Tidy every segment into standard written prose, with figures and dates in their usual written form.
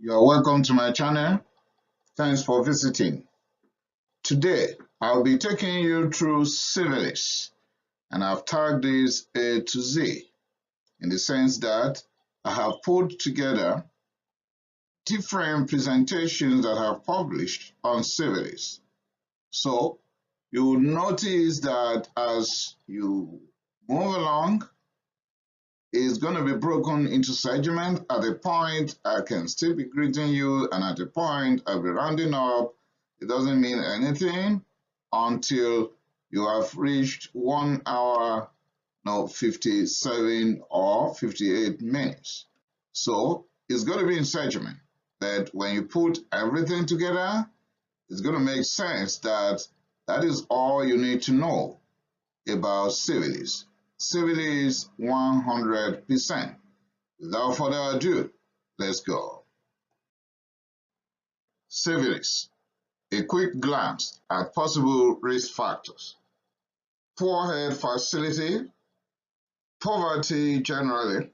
You are welcome to my channel. Thanks for visiting. Today, I'll be taking you through syphilis, and I've tagged this A to Z in the sense that I have put together different presentations that I've published on syphilis. So, you will notice that as you move along, it's going to be broken into segments. At a point, I can still be greeting you, and at a point, I'll be rounding up. It doesn't mean anything until you have reached 1 hour, 57 or 58 minutes. So it's going to be in segment that when you put everything together, it's going to make sense that that is all you need to know about syphilis. Syphilis 100%. Without further ado, let's go. Syphilis. A quick glance at possible risk factors. Poor head facility, poverty generally.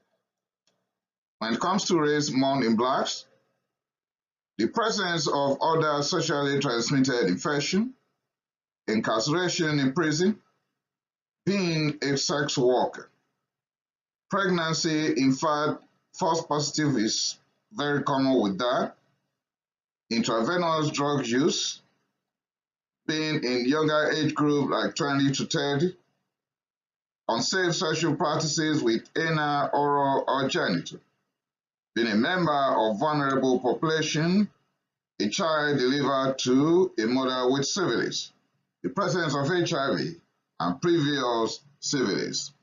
When it comes to race among in blacks, the presence of other socially transmitted infection, incarceration in prison, being a sex worker. Pregnancy, in fact, false positive is very common with that. Intravenous drug use, being in younger age group like 20 to 30, unsafe sexual practices with anal, oral, or genital, being a member of vulnerable population, a child delivered to a mother with syphilis, the presence of HIV, and previous syphilis.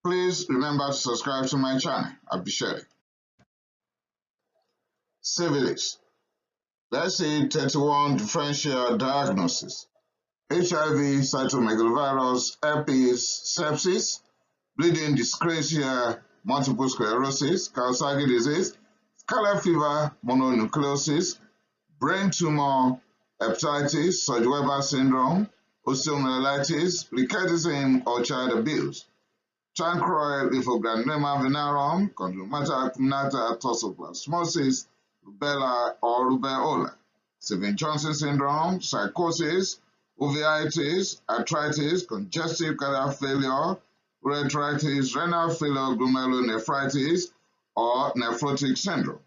Please remember to subscribe to my channel. I'll be sharing. Syphilis. Let's see 31 differential diagnoses. HIV, cytomegalovirus, herpes, sepsis, bleeding dyscrasia, multiple sclerosis, Kawasaki disease, scarlet fever, mononucleosis, brain tumor, hepatitis, Sturge-Weber syndrome, osteomyelitis, rheumatism or child abuse, chancroid lymphogranuloma venereum, condylomata acuminata toxoplasmosis, rubella or rubeola, Stevens-Johnson syndrome, psychosis, uveitis, arthritis, congestive cardiac failure, urethritis, renal failure, glomerulonephritis, or nephrotic syndrome.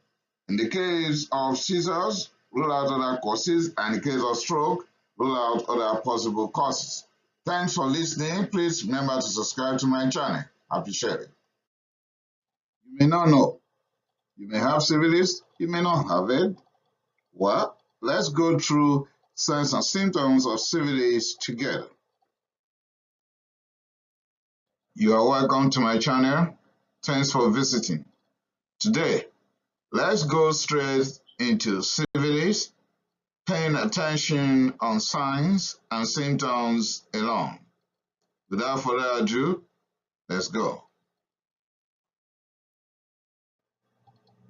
In the case of seizures, rule out other causes, and in the case of stroke, rule out other possible causes. Thanks for listening. Please remember to subscribe to my channel. I appreciate it. You may not know. You may have syphilis, you may not have it. Well, let's go through signs and symptoms of syphilis together. You are welcome to my channel. Thanks for visiting. Today, let's go straight into syphilis, paying attention on signs and symptoms alone. Without further ado, let's go.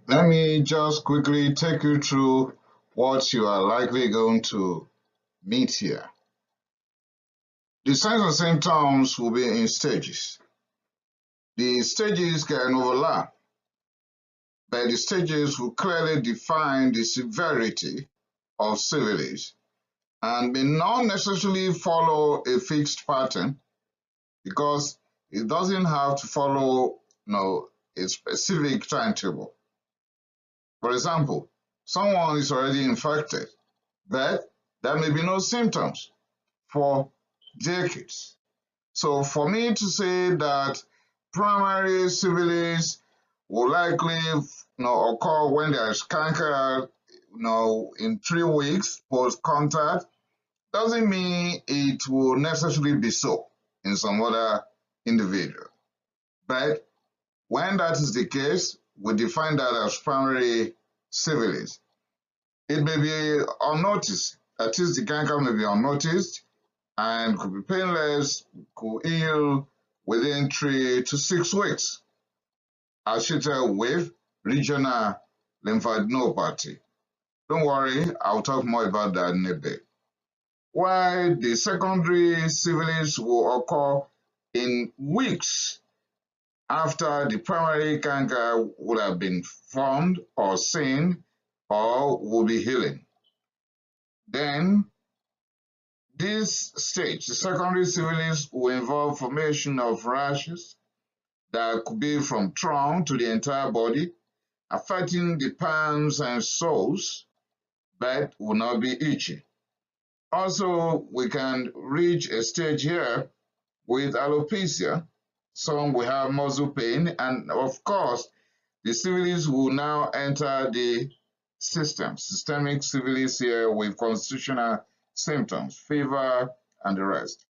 Let me just quickly take you through what you are likely going to meet here. The signs and symptoms will be in stages. The stages can overlap, but the stages will clearly define the severity of syphilis and may not necessarily follow a fixed pattern because it doesn't have to follow a specific timetable. For example, someone is already infected, but there may be no symptoms for decades. So for me to say that primary syphilis will likely occur when there is canker in 3 weeks post-contact doesn't mean it will necessarily be so in some other individual. But when that is the case, we define that as primary syphilis. It may be unnoticed, that is, the canker may be unnoticed and could be painless, could heal within 3 to 6 weeks, associated with regional lymphadenopathy. Don't worry, I'll talk more about that in a bit. While the secondary syphilis will occur in weeks after the primary canker would have been formed or seen or will be healing. Then this stage, the secondary syphilis, will involve formation of rashes that could be from trauma to the entire body, affecting the palms and soles, but will not be itchy. Also, we can reach a stage here with alopecia. Some will have muscle pain, and of course, the syphilis will now enter the system, systemic syphilis here with constitutional symptoms, fever, and the rest.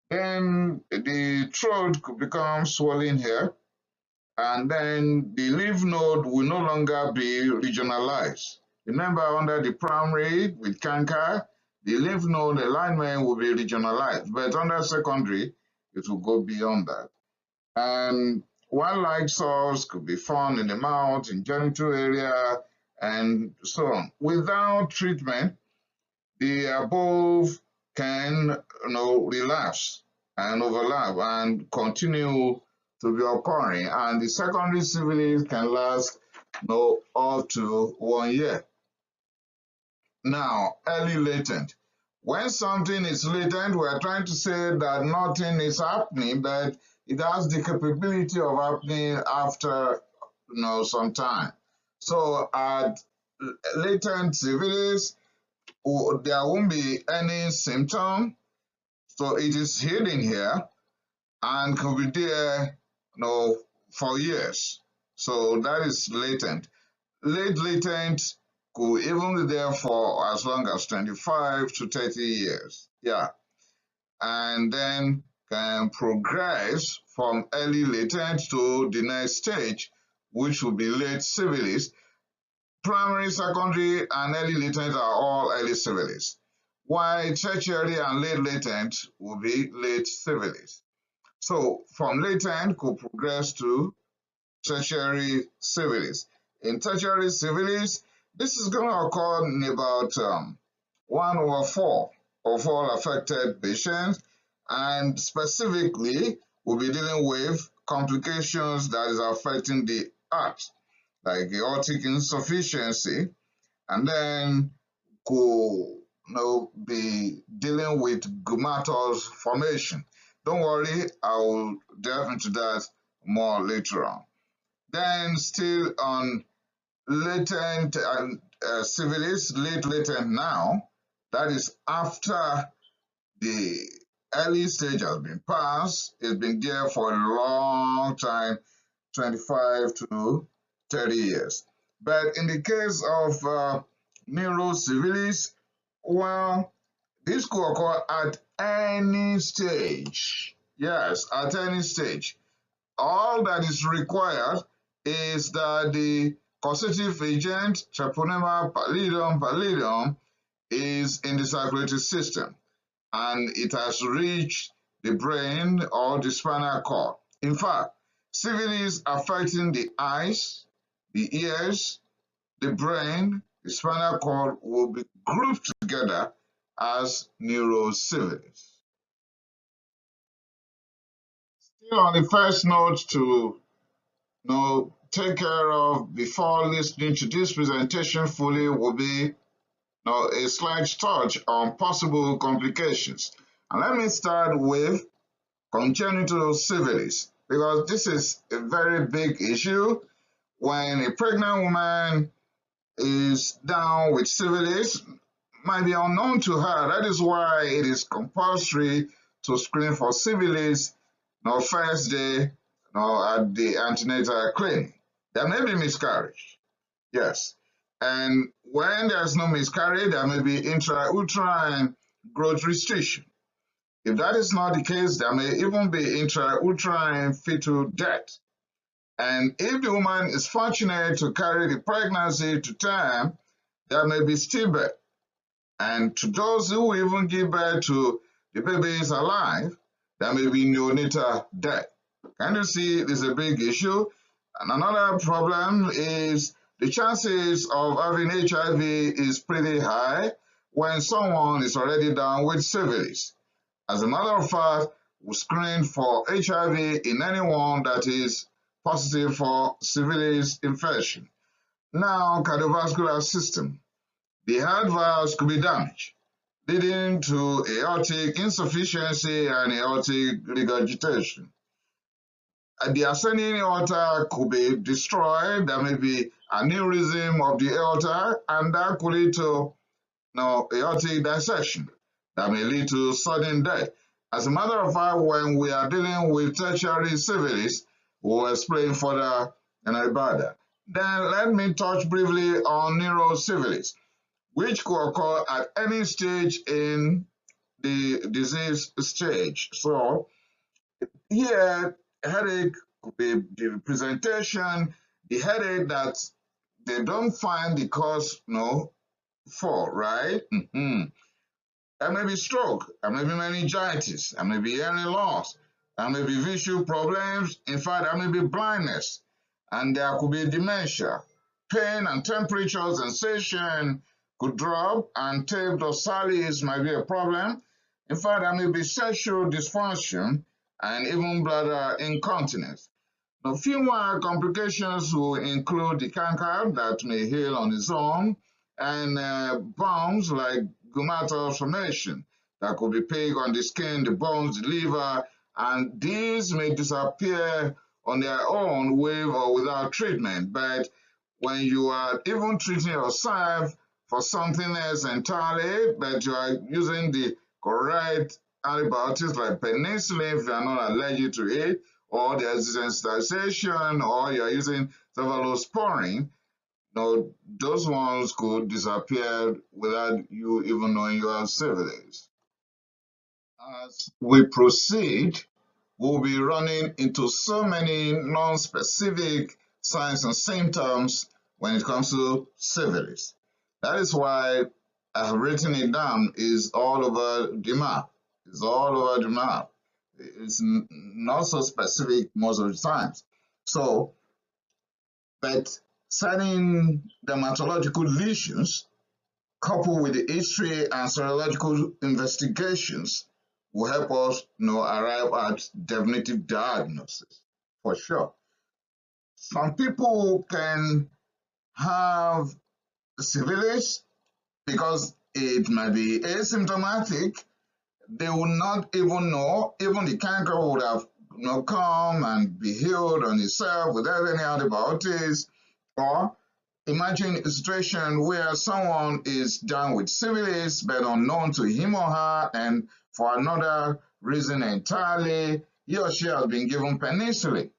Then the throat could become swollen here, and then the lymph node will no longer be regionalized. Remember, under the primary with canker, the lymph node alignment will be regionalized, but under secondary, it will go beyond that. And one-like sores could be found in the mouth, in genital area, and so on. Without treatment, the above can relapse and overlap and continue to be occurring, and the secondary syphilis can last up to 1 year. Now, early latent. When something is latent, we are trying to say that nothing is happening, but it has the capability of happening after some time. So at latent syphilis, there won't be any symptom, so it is hidden here and can be there for years. So that is latent. Late latent could even be there for as long as 25 to 30 years. Yeah. And then can progress from early latent to the next stage, which will be late syphilis. Primary, secondary, and early latent are all early syphilis, while tertiary and late latent will be late syphilis. So from latent could progress to tertiary syphilis. In tertiary syphilis, this is going to occur in about 1/4 of all affected patients, and specifically we'll be dealing with complications that is affecting the heart, like aortic insufficiency, and then could be dealing with gumatose formation. Don't worry, I will delve into that more later on. Then still on latent syphilis, late latent now, that is after the early stage has been passed, it's been there for a long time, 25 to 30 years. But in the case of neurosyphilis, well, this could occur at any stage. Yes, at any stage. All that is required is that the causative agent, Treponema pallidum, is in the circulatory system, and it has reached the brain or the spinal cord. In fact, syphilis affecting the eyes, the ears, the brain, the spinal cord will be grouped together as neurosyphilis. Still on the first note to take care of before listening to this presentation fully will be a slight touch on possible complications. And let me start with congenital syphilis, because this is a very big issue. When a pregnant woman is down with syphilis, might be unknown to her. That is why it is compulsory to screen for syphilis first day at the antenatal clinic. There may be miscarriage, yes. And when there's no miscarriage, there may be intrauterine growth restriction. If that is not the case, there may even be intrauterine fetal death. And if the woman is fortunate to carry the pregnancy to term, there may be stillbirth. And to those who even give birth to the babies alive, there may be neonatal death. Can you see this is a big issue? And another problem is the chances of having HIV is pretty high when someone is already down with syphilis. As a matter of fact, we screen for HIV in anyone that is positive for syphilis infection. Now, cardiovascular system. The heart valves could be damaged, leading to aortic insufficiency and aortic regurgitation. The ascending aorta could be destroyed. There may be aneurysm of the aorta, and that could lead to aortic dissection. That may lead to sudden death. As a matter of fact, when we are dealing with tertiary syphilis, we'll explain further about that. Then let me touch briefly on neurosyphilis, which could occur at any stage in the disease stage. So here, headache could be the presentation, the headache that they don't find the cause for, right? There may be stroke, there may be meningitis, there may be hearing loss, there may be visual problems, in fact, there may be blindness, and there could be dementia. Pain and temperature sensation could drop, and tape dorsalis might be a problem. In fact, there may be sexual dysfunction and even bladder incontinence. The fewer complications will include the canker that may heal on its own, and bones like gummatous formation that could be pig on the skin, the bones, the liver, and these may disappear on their own with or without treatment. But when you are even treating yourself for something else entirely, but you are using the correct antibiotics like penicillin if you are not allergic to it, or there's sensitization, or you're using cephalosporin, those ones could disappear without you even knowing you have syphilis. As we proceed, we'll be running into so many non-specific signs and symptoms when it comes to syphilis. That is why I have written it down. It's all over the map. It's all over the map. It's not so specific most of the times. So, but certain dermatological lesions coupled with the history and serological investigations will help us arrive at definitive diagnosis for sure. Some people can have syphilis because it might be asymptomatic. They will not even know, even the canker would have come and be healed on itself without any antibiotics. Or imagine a situation where someone is down with syphilis but unknown to him or her, and for another reason entirely, he or she has been given penicillin.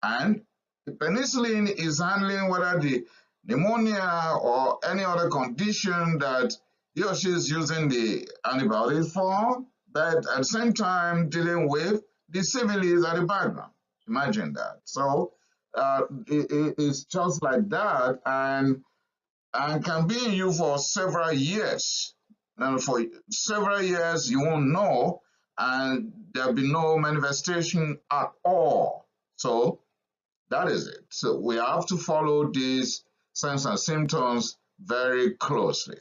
And the penicillin is handling whether the pneumonia or any other condition that he or she is using the antibiotics for, but at the same time dealing with the syphilis at the background. Imagine that. So it's just like that, and can be in you for several years. And for several years, you won't know, and there'll be no manifestation at all. So that is it. So we have to follow these signs and symptoms very closely.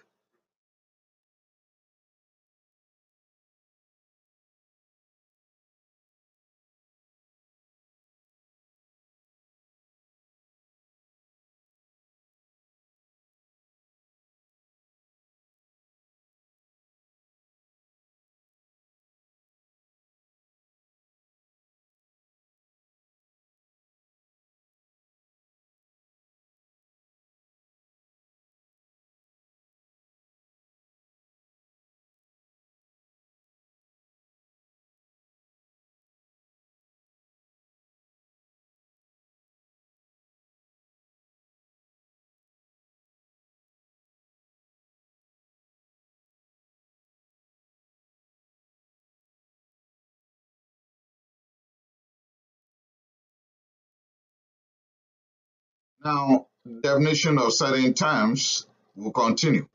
Now, definition of certain terms will continue.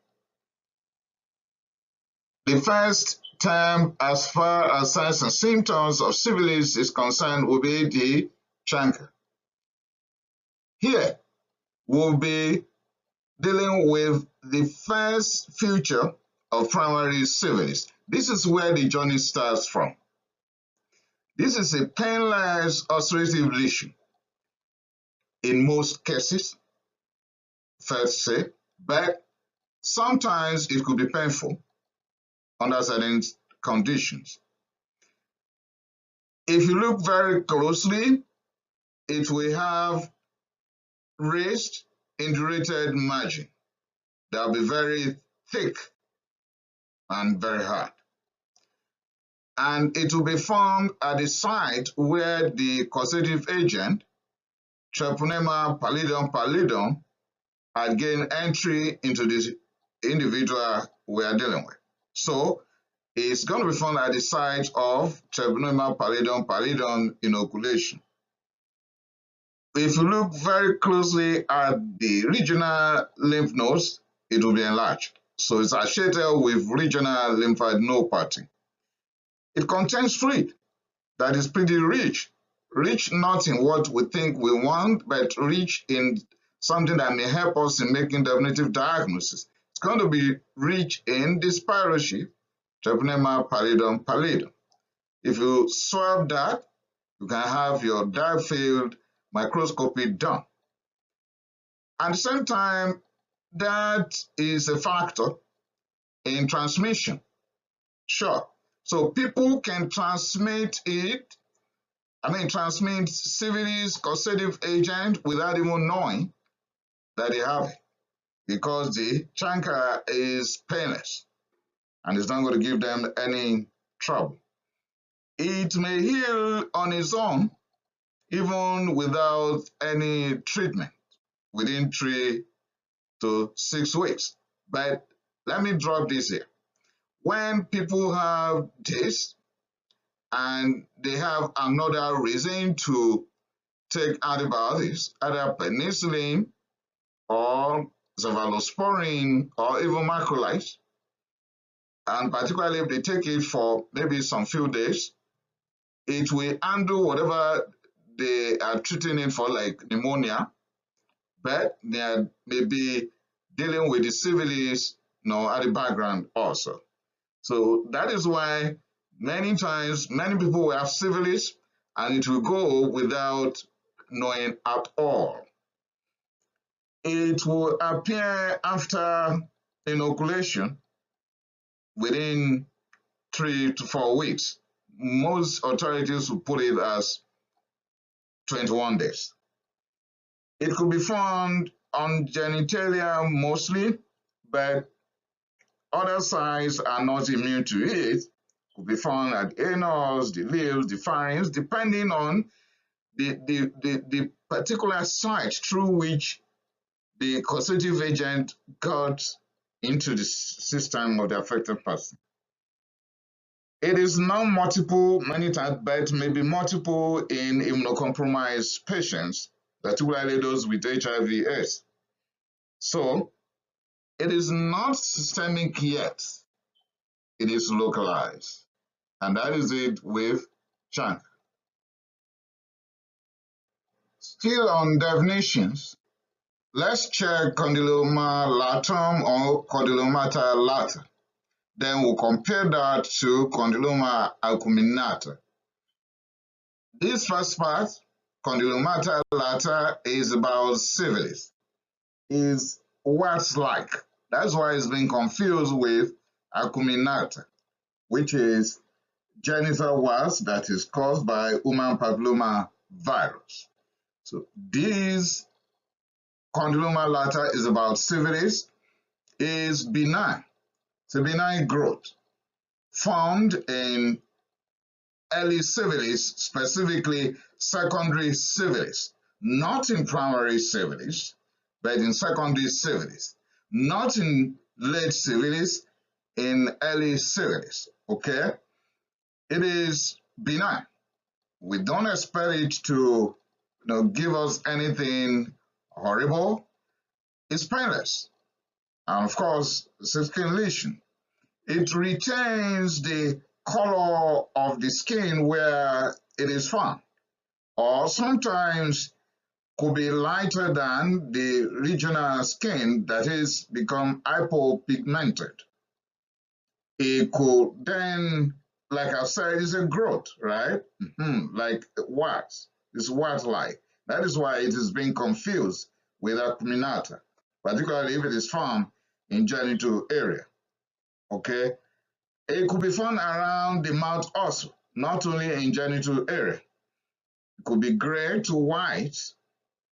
The first term, as far as signs and symptoms of syphilis is concerned, will be the chancre. Here, we'll be dealing with the first feature of primary syphilis. This is where the journey starts from. This is a painless ulcerative lesion in most cases, fair to say, but sometimes it could be painful under certain conditions. If you look very closely, it will have raised indurated margin that will be very thick and very hard. And it will be found at the site where the causative agent, Treponema pallidum, had gained entry into this individual we are dealing with. So it's going to be found at the site of Treponema pallidum inoculation. If you look very closely at the regional lymph nodes, it will be enlarged. So it's associated with regional lymphadenopathy. It contains fluid that is pretty rich not in what we think we want, but rich in something that may help us in making definitive diagnosis. It's going to be rich in the spirochete, Treponema pallidum. If you swab that, you can have your dye field microscopy done. At the same time, that is a factor in transmission. Sure. So people can transmit transmit syphilis causative agent without even knowing that they have it, because the chancre is painless and it's not going to give them any trouble. It may heal on its own, even without any treatment, within 3 to 6 weeks. But let me drop this here. When people have this and they have another reason to take antibiotics, either penicillin or cephalosporin or even macrolides, and particularly if they take it for maybe some few days, it will handle whatever they are treating it for, like pneumonia, but they may be dealing with the syphilis at the background also. So that is why many times many people will have syphilis and it will go without knowing at all. It will appear after inoculation within 3 to 4 weeks. Most authorities will put it as 21 days. It could be found on genitalia mostly, but other sites are not immune to it. Could be found at anus, the lips, the pharynx, depending on the particular site through which the causative agent got into the system of the affected person. It is non-multiple many times, but may be multiple in immunocompromised patients, particularly those with HIV/AIDS. So it is not systemic yet. It is localized. And that is it with chancre. Still on definitions, let's check condyloma latum or condylomata lata. Then we'll compare that to condyloma acuminata. This first part, condylomata lata, is about syphilis. Is what's like. That's why it's been confused with acuminata, which is genital warts that is caused by human papilloma virus. So this condyloma lata is about syphilis, is benign. It's a benign growth found in early syphilis, specifically secondary syphilis, not in primary syphilis, but in secondary syphilis, not in late syphilis, in early syphilis, okay? It is benign. We don't expect it to give us anything horrible. It's painless. And of course, it's a skin lesion. It retains the color of the skin where it is found, or sometimes could be lighter than the regional skin that is become hypopigmented. It could then, like I said, is a growth, right? Like wax. It's wax-like. That is why it is being confused with acuminata, particularly if it is found in genital area. Okay, it could be found around the mouth also, not only in genital area. It could be gray to white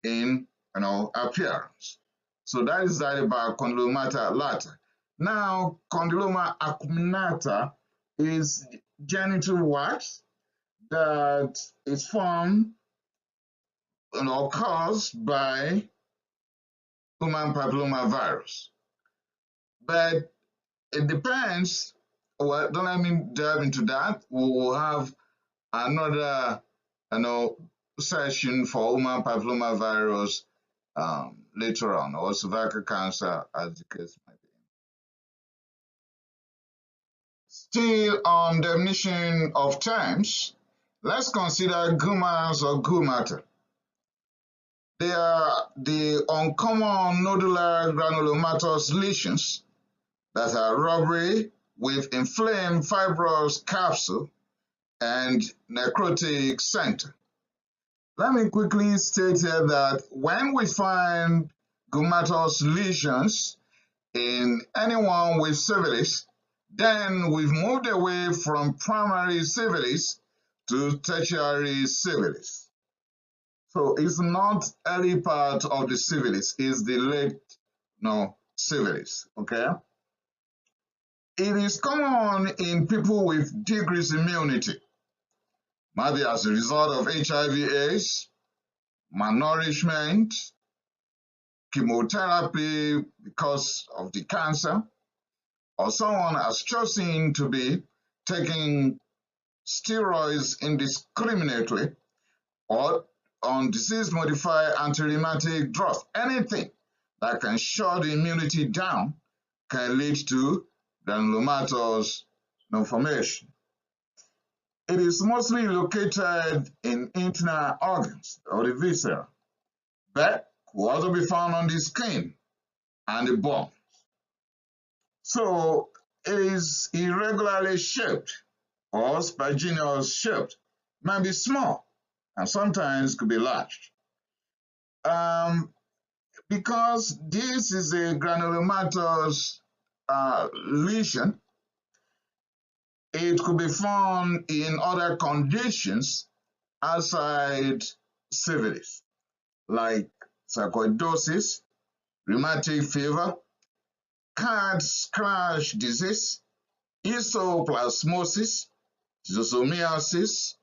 in appearance. So that is that about condylomata lata. Now, condyloma acuminata is genital wax that is formed caused by human papillomavirus. But it depends. Well, don't let me dive into that. We will have another session for human papillomavirus later on, or cervical cancer, as the case might be. Still on definition of terms, let's consider gumas or gumata. They are the uncommon nodular granulomatous lesions that are rubbery with inflamed fibrous capsule and necrotic center. Let me quickly state here that when we find gumatous lesions in anyone with syphilis, then we've moved away from primary syphilis to tertiary syphilis. So it's not early part of the syphilis, it's the late syphilis, okay? It is common in people with decreased immunity, maybe as a result of HIV/AIDS, malnourishment, chemotherapy because of the cancer, or someone has chosen to be taking steroids indiscriminately or on disease-modifying anti-rheumatic drugs. Anything that can shut the immunity down can lead to granulomatous formation. It is mostly located in internal organs or the viscera, but could also be found on the skin and the bone. So it is irregularly shaped or spiraginous shaped, might be small, and sometimes could be large. Because this is a granulomatous lesion, it could be found in other conditions outside syphilis, like sarcoidosis, rheumatic fever, cat scratch disease, histoplasmosis, schistosomiasis,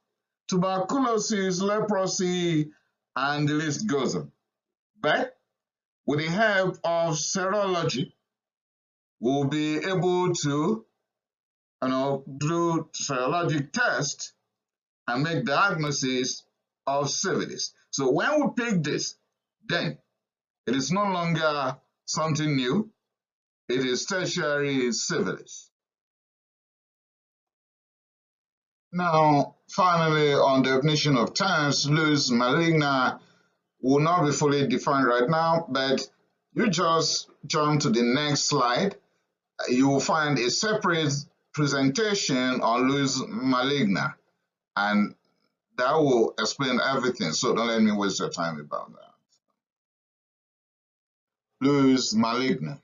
tuberculosis, leprosy, and the list goes on. But with the help of serology, we'll be able to do serologic tests and make diagnosis of syphilis. So when we pick this, then it is no longer something new. It is tertiary syphilis. Now, finally, on definition of terms, loose maligna will not be fully defined right now, but you just jump to the next slide. You will find a separate presentation on loose maligna, and that will explain everything. So don't let me waste your time about that. Loose maligna,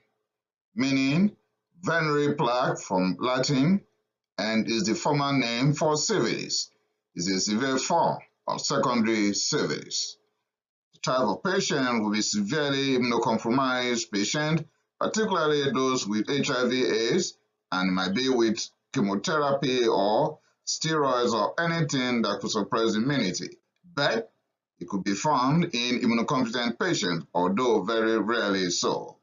meaning venereal plaque from Latin, and is the formal name for syphilis. It's a severe form of secondary syphilis. The type of patient will be severely immunocompromised patient, particularly those with HIV/AIDS, and might be with chemotherapy or steroids or anything that could suppress immunity. But it could be found in immunocompetent patients, although very rarely so.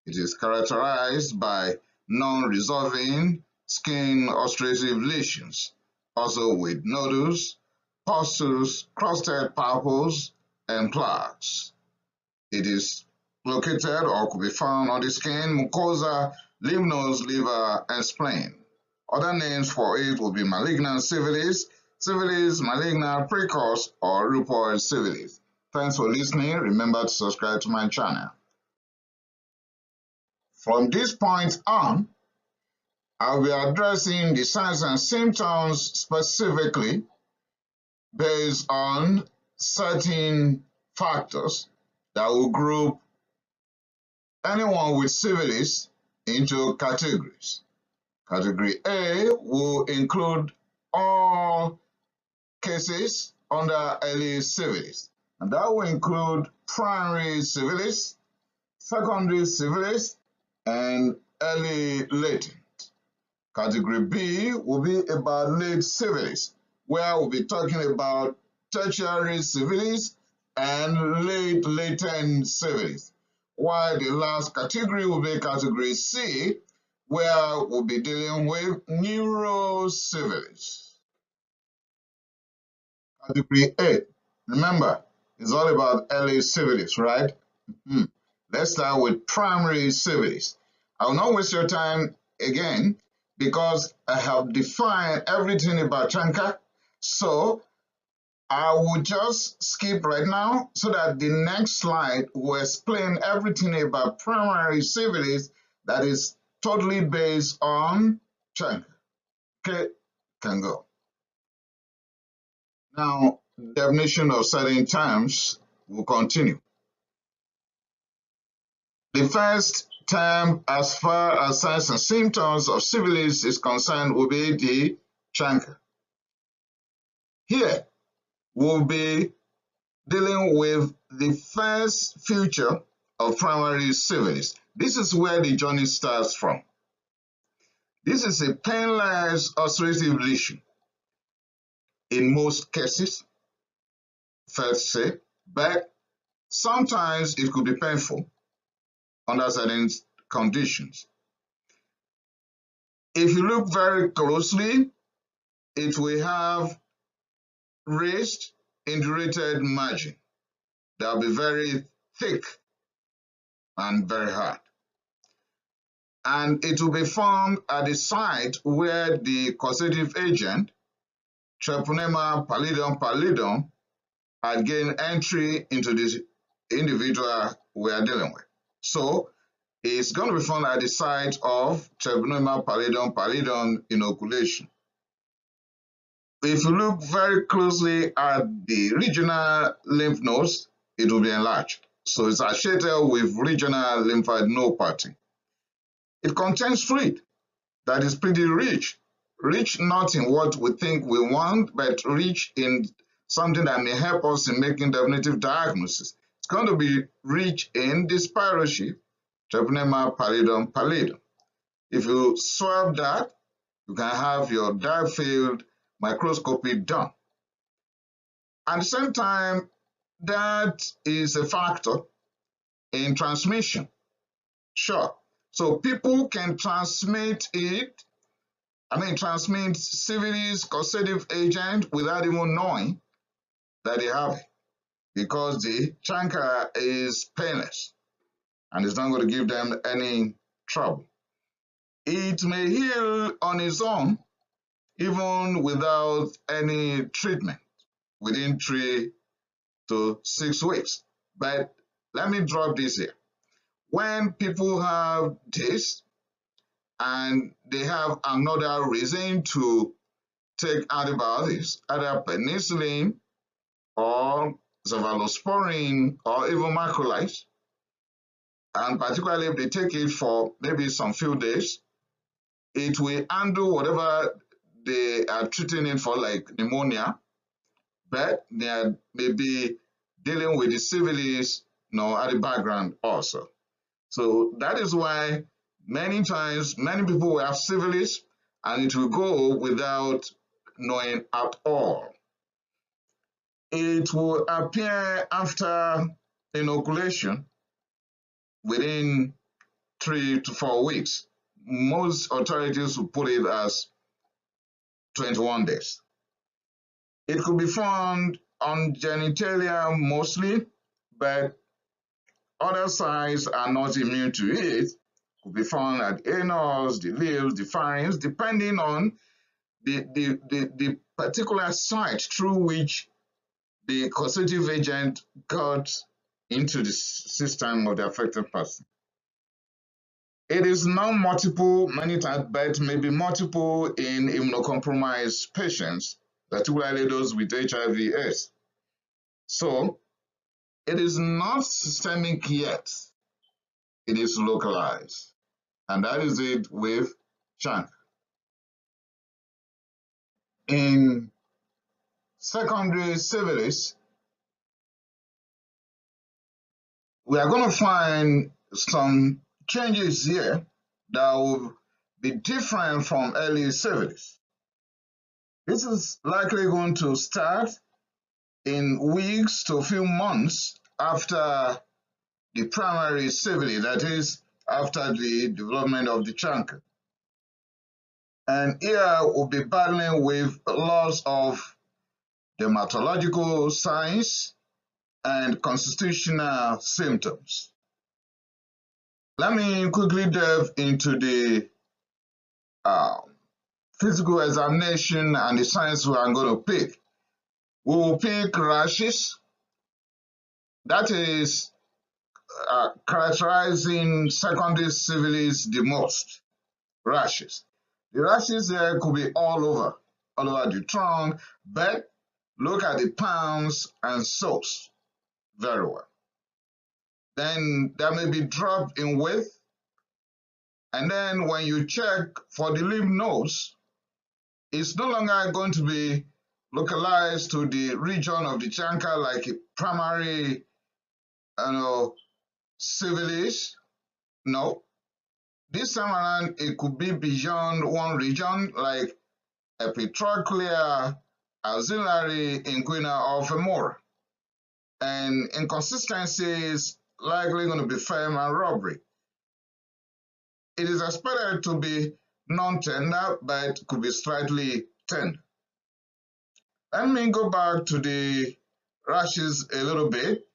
It is characterized by non-resolving skin ulcerative lesions, also with nodules, pustules, crusted papules, and plaques. It is located or could be found on the skin, mucosa, lymph nodes, liver, and spleen. Other names for it will be malignant syphilis, syphilis malignant precox, or rheumatoid syphilis. Thanks for listening. Remember to subscribe to my channel. From this point on, I'll be addressing the signs and symptoms specifically based on certain factors that will group anyone with syphilis into categories. Category A will include all cases under early syphilis, and that will include primary syphilis, secondary syphilis, and early latent. Category B will be about late syphilis, where we'll be talking about tertiary syphilis and late latent syphilis. While the last category will be category C, where we'll be dealing with neurosyphilis. Category A, remember, it's all about early syphilis, right? Let's start with primary syphilis. I will not waste your time again because I have defined everything about chancre. So I will just skip right now so that the next slide will explain everything about primary syphilis that is totally based on chancre. Okay, can go. Now, definition of certain terms will continue. The first term, as far as signs and symptoms of syphilis is concerned, will be the chancre. Here, we'll be dealing with the first feature of primary syphilis. This is where the journey starts from. This is a painless ulcerative lesion in most cases, first say, but sometimes it could be painful under certain conditions. If you look very closely, it will have raised indurated margin that will be very thick and very hard. And it will be found at the site where the causative agent, Treponema pallidum, had gained entry into the individual we are dealing with. So it's going to be found at the site of Treponema pallidum inoculation. If you look very closely at the regional lymph nodes, it will be enlarged. So it's associated with regional lymphadenopathy. It contains fluid that is pretty rich. Rich not in what we think we want, but rich in something that may help us in making definitive diagnosis. It's going to be rich in the spirochete, Treponema pallidum. If you swab that, you can have your dark field microscopy done. At the same time, that is a factor in transmission. Sure. So people can transmit it, transmit syphilis causative agent without even knowing that they have it, because the chancre is painless and it's not going to give them any trouble. It may heal on its own, even without any treatment, within 3 to 6 weeks. But let me drop this here. When people have this and they have another reason to take antibiotics, either penicillin or cephalosporin or even macrolides, and particularly if they take it for maybe some few days, it will handle whatever they are treating it for, like pneumonia, but they are maybe dealing with the syphilis, at the background also. So that is why many times, many people will have syphilis and it will go without knowing at all. It will appear after inoculation within 3 to 4 weeks. Most authorities will put it as 21 days. It could be found on genitalia mostly, but other sites are not immune to it. Could be found at anus, the lips, the pharynx, depending on the particular site through which the causative agent got into the system of the affected person. It is non-multiple many times, but may be multiple in immunocompromised patients, particularly those with HIV/AIDS. So It is not systemic yet. It is localized. And that is it with chancre. In secondary syphilis, we are going to find some changes here that will be different from early syphilis. This is likely going to start in weeks to a few months after the primary syphilis, that is, after the development of the chancre. And here we'll be battling with loss of dermatological signs and constitutional symptoms. Let me quickly delve into the physical examination and the signs we are going to pick. We will pick rashes, that is characterizing secondary syphilis the most. Rashes. The rashes there could be all over the trunk, but look at the palms and soles very well. Then there may be drop in width, and then when you check for the lymph nodes, it's no longer going to be localized to the region of the chancre like a primary syphilis. No. This time around, it could be beyond one region like epitrochlear, axillary, inguinal, or femoral. And inconsistency is likely going to be firm and rubbery. It is expected to be non-tender, but could be slightly tender. Let me go back to the rashes a little bit.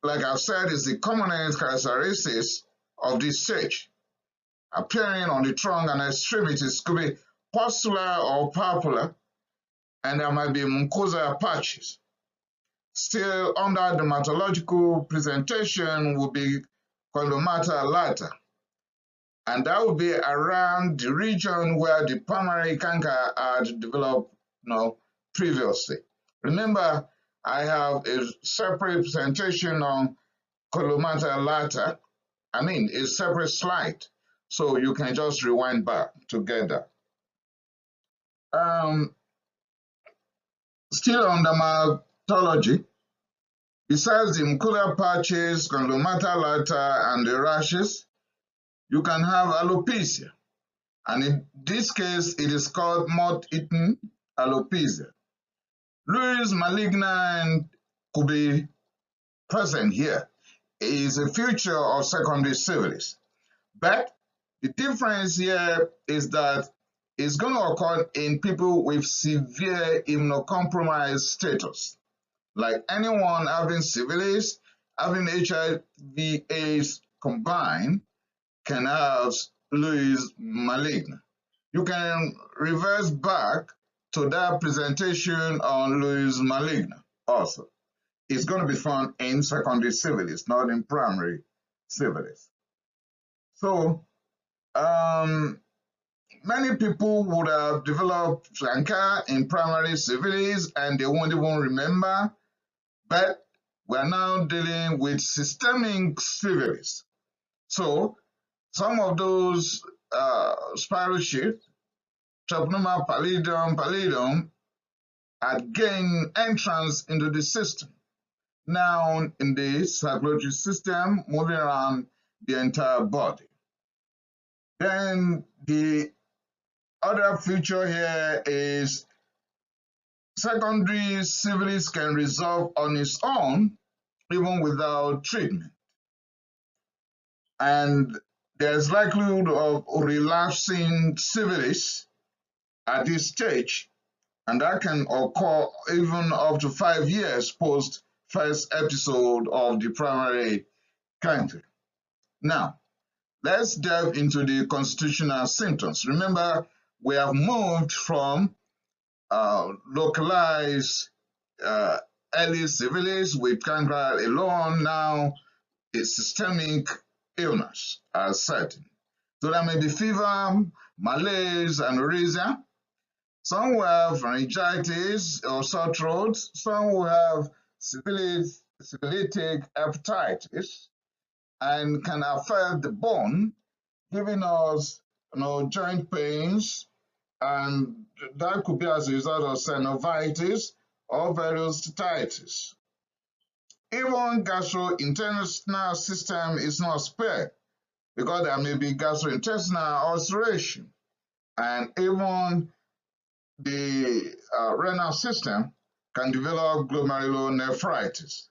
Like I've said, is the commonest characteristics of this stage. Appearing on the trunk and extremities could be pustular or papular, and there might be mucosal patches. Still, under dermatological presentation will be Syphilis-A Z, and that will be around the region where the primary canker had developed previously. Remember, I have a separate presentation on Syphilis-A Z, a separate slide, so you can just rewind back to get that. Still on dermatology, besides the mucosal patches, Syphilis-A Z, and the rashes, you can have alopecia. And in this case, it is called moth-eaten alopecia. Luis malignant could be present here. It is a feature of secondary syphilis. But the difference here is that it's going to occur in people with severe immunocompromised status. Like anyone having syphilis, having HIV/AIDS combined can have Luis malignant. You can reverse back to that presentation on Luis malignant also. It's going to be found in secondary syphilis, not in primary syphilis. So, many people would have developed chancre in primary syphilis and they won't even remember, but we're now dealing with systemic syphilis. So, some of those spiral sheath, Treponema pallidum, had gained entrance into the system. Now in the circulatory system, moving around the entire body. Then the other feature here is secondary syphilis can resolve on its own, even without treatment. And there's likelihood of relapsing syphilis at this stage, and that can occur even up to 5 years post first episode of the primary cancer. Now, let's delve into the constitutional symptoms. Remember, we have moved from localized early syphilis with cancer alone, now a systemic illness as certain. So there may be fever, malaise, anorexia. Some will have pharyngitis or sore throat. Some will have syphilitic hepatitis and can affect the bone, giving us joint pains, and that could be as a result of synovitis or variostatitis. Even gastrointestinal system is not spared because there may be gastrointestinal ulceration, and even the renal system can develop glomerulonephritis.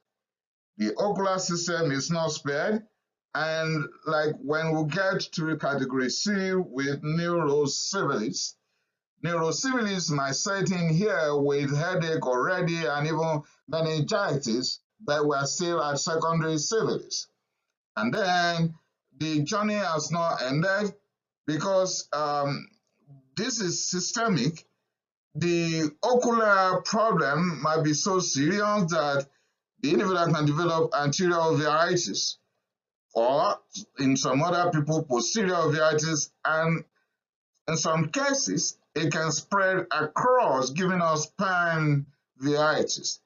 The ocular system is not spared, and like when we get to category C with neurosyphilis, neurosyphilis might set in here with headache already and even meningitis, but we're still at secondary syphilis. And then the journey has not ended because this is systemic. The ocular problem might be so serious that the individual can develop anterior uveitis, or in some other people, posterior uveitis, and in some cases, it can spread across, giving us panuveitis.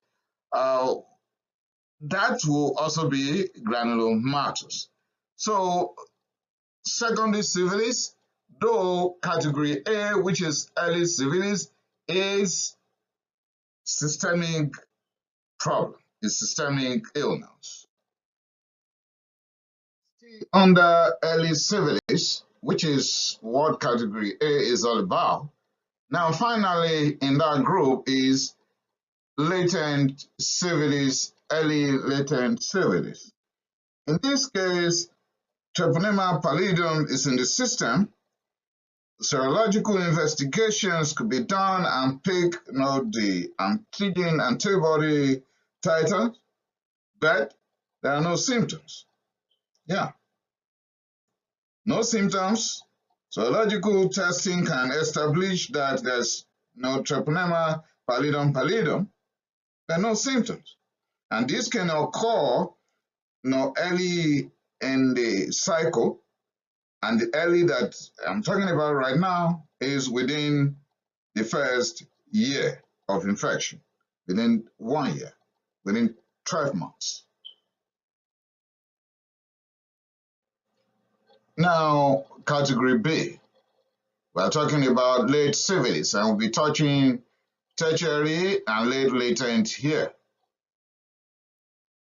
That will also be granulomatous. So, secondary syphilis, though category A, which is early syphilis, is systemic problem, is systemic illness. Under early syphilis, which is what category A is all about, now finally in that group is latent syphilis, early latent syphilis. In this case, Treponema pallidum is in the system. Serological investigations could be done and pick the antigen antibody titer, but there are no symptoms. Yeah, no symptoms. Serological testing can establish that there's no Treponema pallidum, but no symptoms. And this can occur early in the cycle, and the early that I'm talking about right now is within the first year of infection, within 1 year, within 12 months. Now, category B, we're talking about late syphilis, and we'll be touching tertiary and late latent here.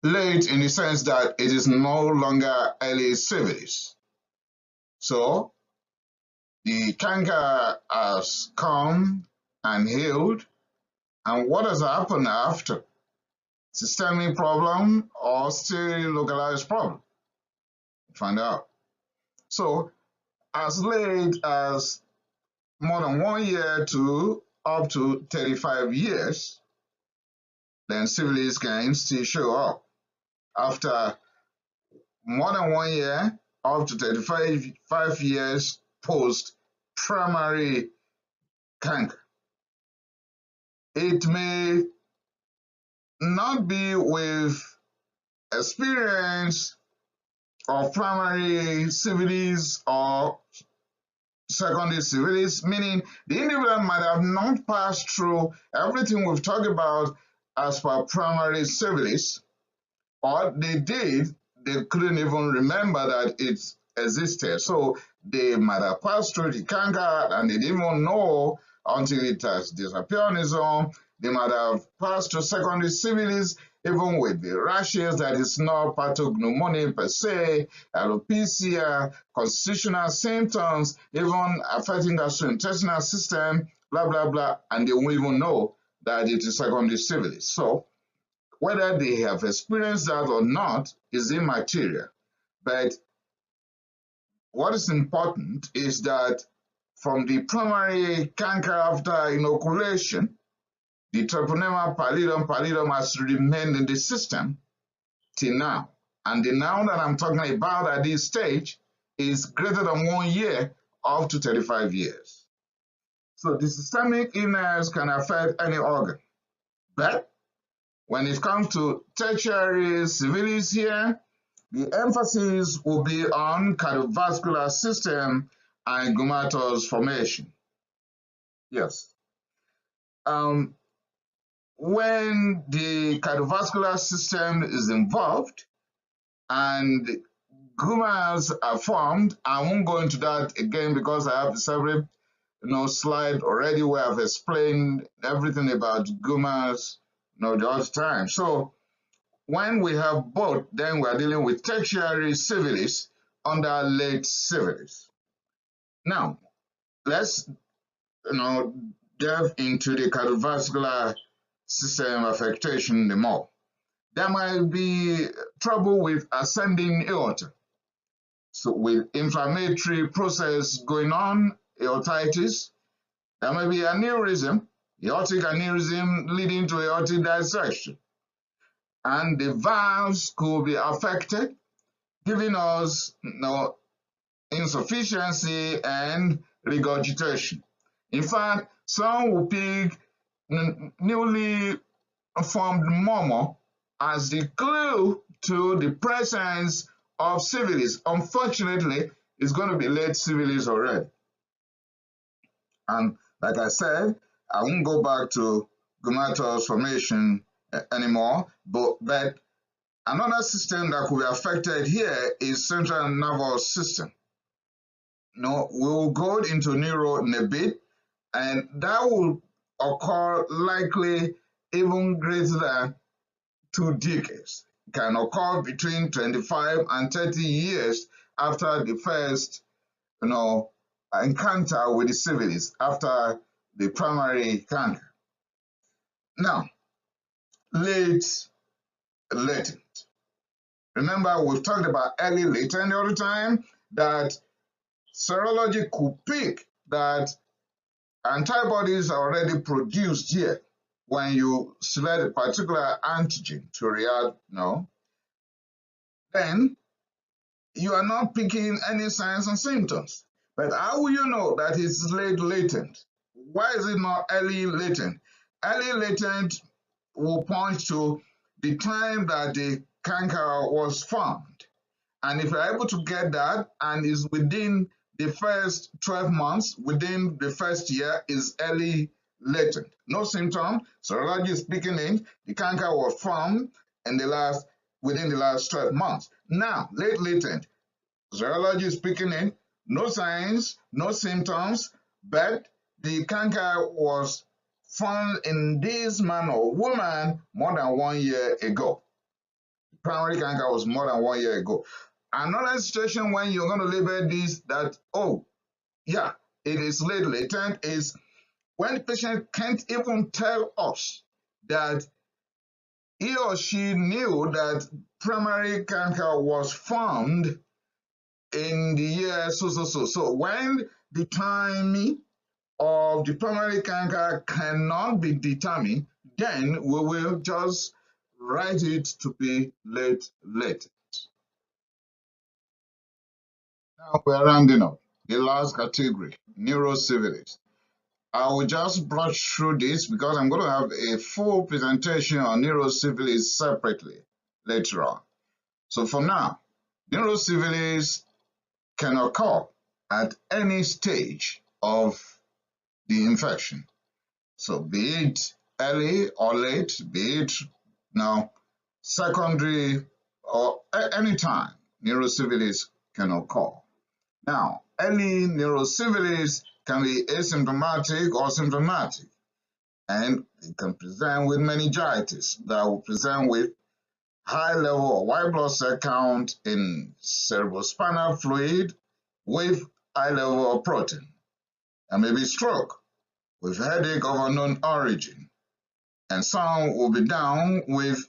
Late in the sense that it is no longer early syphilis. So, the canker has come and healed, and what has happened after? Systemic problem or still localized problem? Find out. So, as late as more than 1 year to up to 35 years, then syphilis can still show up. After more than 1 year, up to 35 years post primary canker. It may not be with experience of primary syphilis or secondary syphilis, meaning the individual might have not passed through everything we've talked about as per primary syphilis, or they did, they couldn't even remember that it existed. So they might have passed through the canker and they didn't even know until it has disappeared on its own. They might have passed through secondary syphilis, even with the rashes that is not pathognomonic per se, alopecia, constitutional symptoms, even affecting gastrointestinal system, blah, blah, blah, and they won't even know that it is secondary syphilis. So whether they have experienced that or not is immaterial. But what is important is that from the primary canker after inoculation, the Treponema pallidum has remained in the system till now. And the now that I'm talking about at this stage is greater than 1 year up to 35 years. So the systemic illness can affect any organ. But when it comes to tertiary syphilis here, the emphasis will be on cardiovascular system and glomerulus formation. Yes. when the cardiovascular system is involved and gumars are formed. I won't go into that again because I have a separate slide already where I've explained everything about gumars the other time. So when we have both, then we're dealing with tertiary syphilis under late syphilis. Now, let's delve into the cardiovascular system affectation the more. There might be trouble with ascending aorta. So with inflammatory process going on, aortitis, there may be aneurysm, aortic aneurysm leading to aortic dissection. And the valves could be affected, giving us insufficiency and regurgitation. In fact, some will pick newly formed murmur as the clue to the presence of syphilis. Unfortunately, it's going to be late syphilis already. And like I said, I won't go back to glomerulus formation anymore, but another system that could be affected here is central nervous system. We'll go into neuro in a bit, and that will occur likely even greater than 2 decades. It can occur between 25 and 30 years after the first encounter with the syphilis, after the primary canker. Now, latent. Remember, we've talked about early latent the other time, that serology could pick that antibodies are already produced here when you select a particular antigen to react, then you are not picking any signs and symptoms. But how will you know that it's late latent? Why is it not early latent? Early latent will point to the time that the canker was formed. And if you're able to get that and is within the first 12 months, within the first year, is early latent. No symptom, serology is picking in, the canker was formed within the last 12 months. Now, late latent, serology is picking in, no signs, no symptoms, but the canker was found in this man or woman more than 1 year ago. Primary canker was more than 1 year ago. Another situation when you're going to label this that, oh, yeah, it is late latent is when the patient can't even tell us that he or she knew that primary canker was formed in the year so. So when the timing of the primary canker cannot be determined, then we will just write it to be late latent. Now we're rounding up the last category, neurosyphilis. I will just brush through this because I'm going to have a full presentation on neurosyphilis separately later on. So for now, neurosyphilis can occur at any stage of the infection. So be it early or late, be it secondary or any time, neurosyphilis can occur. Now, early neurosyphilis can be asymptomatic or symptomatic, and it can present with meningitis that will present with high level of white blood cell count in cerebrospinal fluid with high level of protein, and maybe stroke with headache of unknown origin, and some will be down with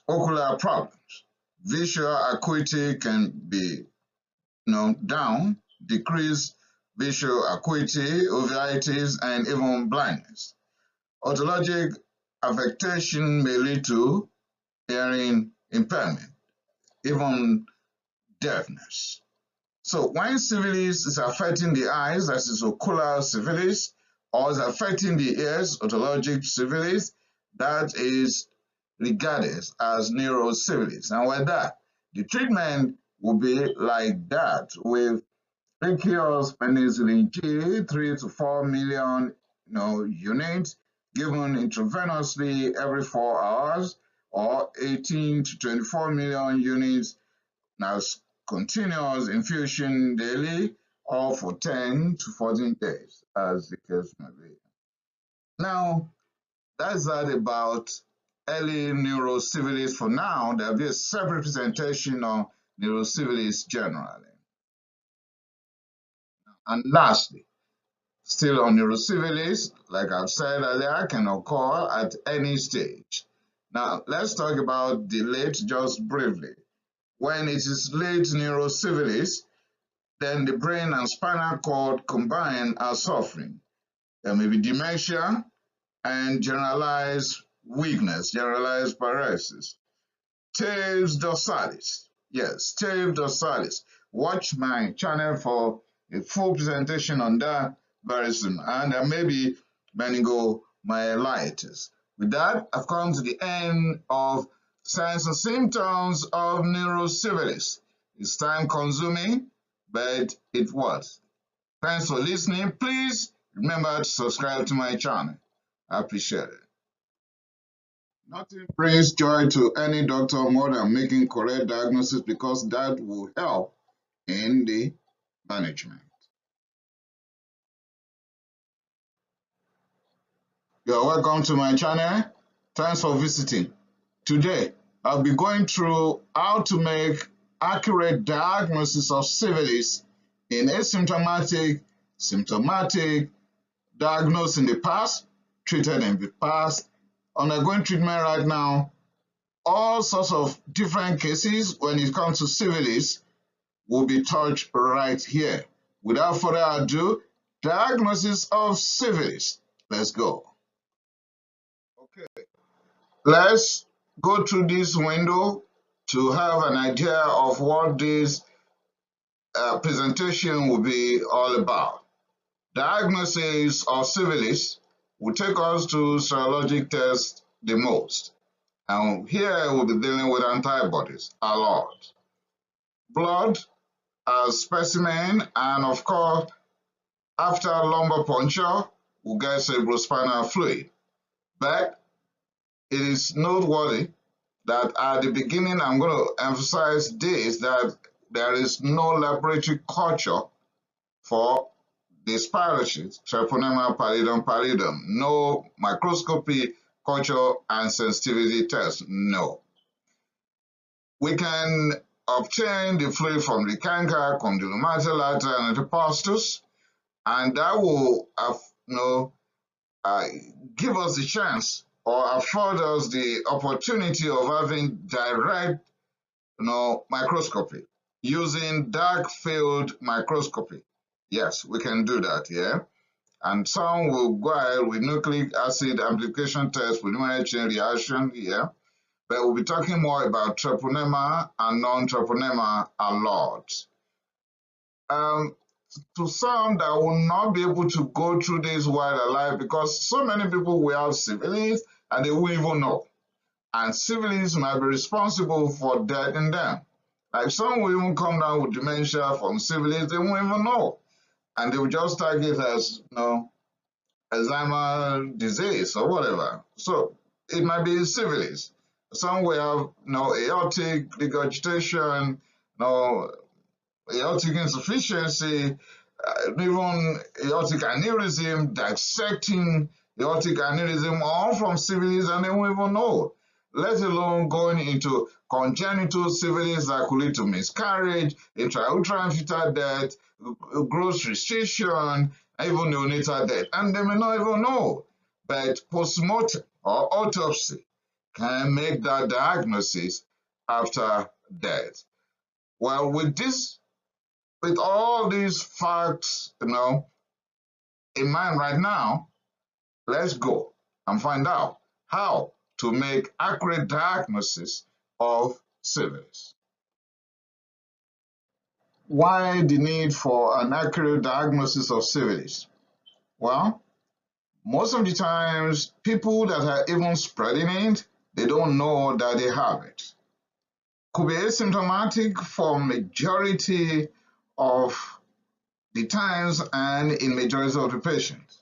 ocular problems. Visual acuity can be down, decreased visual acuity, uveitis, and even blindness. Otologic affectation may lead to hearing impairment, even deafness. So when syphilis is affecting the eyes, that is ocular syphilis, or is affecting the ears, otologic syphilis, that is regarded as neurosyphilis. And with that, the treatment will be like that, with aqueous penicillin G, 3 to 4 million units, given intravenously every 4 hours, or 18 to 24 million units as continuous infusion daily, or for 10 to 14 days, as the case may be. Now, that's that about early neurosyphilis for now. There'll be a separate presentation on neurosyphilis generally. And lastly, still on neurosyphilis, like I've said earlier, can occur at any stage. Now, let's talk about the late just briefly. When it is late neurosyphilis, then the brain and spinal cord combined are suffering. There may be dementia and generalized weakness, generalized paralysis. Taves dorsalis. Yes, Taves dorsalis. Watch my channel for a full presentation on that very soon. And there may be meningomyelitis. With that, I've come to the end of signs and symptoms of neurosyphilis. It's time consuming, but it was. Thanks for listening. Please remember to subscribe to my channel. I appreciate it. Nothing brings joy to any doctor more than making correct diagnosis, because that will help in the management. You're welcome to my channel. Thanks for visiting. Today, I'll be going through how to make accurate diagnosis of syphilis in asymptomatic, symptomatic, diagnosed in the past, treated in the past, undergoing treatment right now, all sorts of different cases when it comes to syphilis will be touched right here. Without further ado, diagnosis of syphilis. Let's go. Okay, let's go through this window to have an idea of what this presentation will be all about. Diagnosis of syphilis will take us to serologic tests the most. And here we'll be dealing with antibodies a lot. Blood as specimen, and of course, after lumbar puncture, we'll get cerebrospinal fluid. But it is noteworthy that at the beginning, I'm going to emphasize this, that there is no laboratory culture for the spirochetes, treponema pallidum pallidum. No microscopy culture and sensitivity test, no. We can obtain the fluid from the canker, condylomata later, and antepostus, and that will give us the chance or afford us the opportunity of having direct microscopy using dark field microscopy. Yes, we can do that, yeah. And some will go ahead with nucleic acid amplification test with nuclear chain reaction here. But we'll be talking more about treponema and non-treponema a lot. To some that will not be able to go through this while alive, because so many people will have syphilis and they won't even know. And syphilis might be responsible for death in them. Like some will even come down with dementia from syphilis, they won't even know. And they will just tag it as, Alzheimer's disease or whatever. So it might be syphilis. Some will have aortic regurgitation, aortic insufficiency, even aortic aneurysm, dissecting aortic aneurysm, all from syphilis, and they won't even know. Let alone going into congenital syphilis that could lead to miscarriage, intrauterine fetal death, growth restriction, even neonatal death, and they may not even know. But postmortem or autopsy can make that diagnosis after death. Well, with all these facts, in mind right now, let's go and find out how to make accurate diagnosis of syphilis. Why the need for an accurate diagnosis of syphilis? Well, most of the times, people that are even spreading it, they don't know that they have it. Could be asymptomatic for majority of the times and in majority of the patients.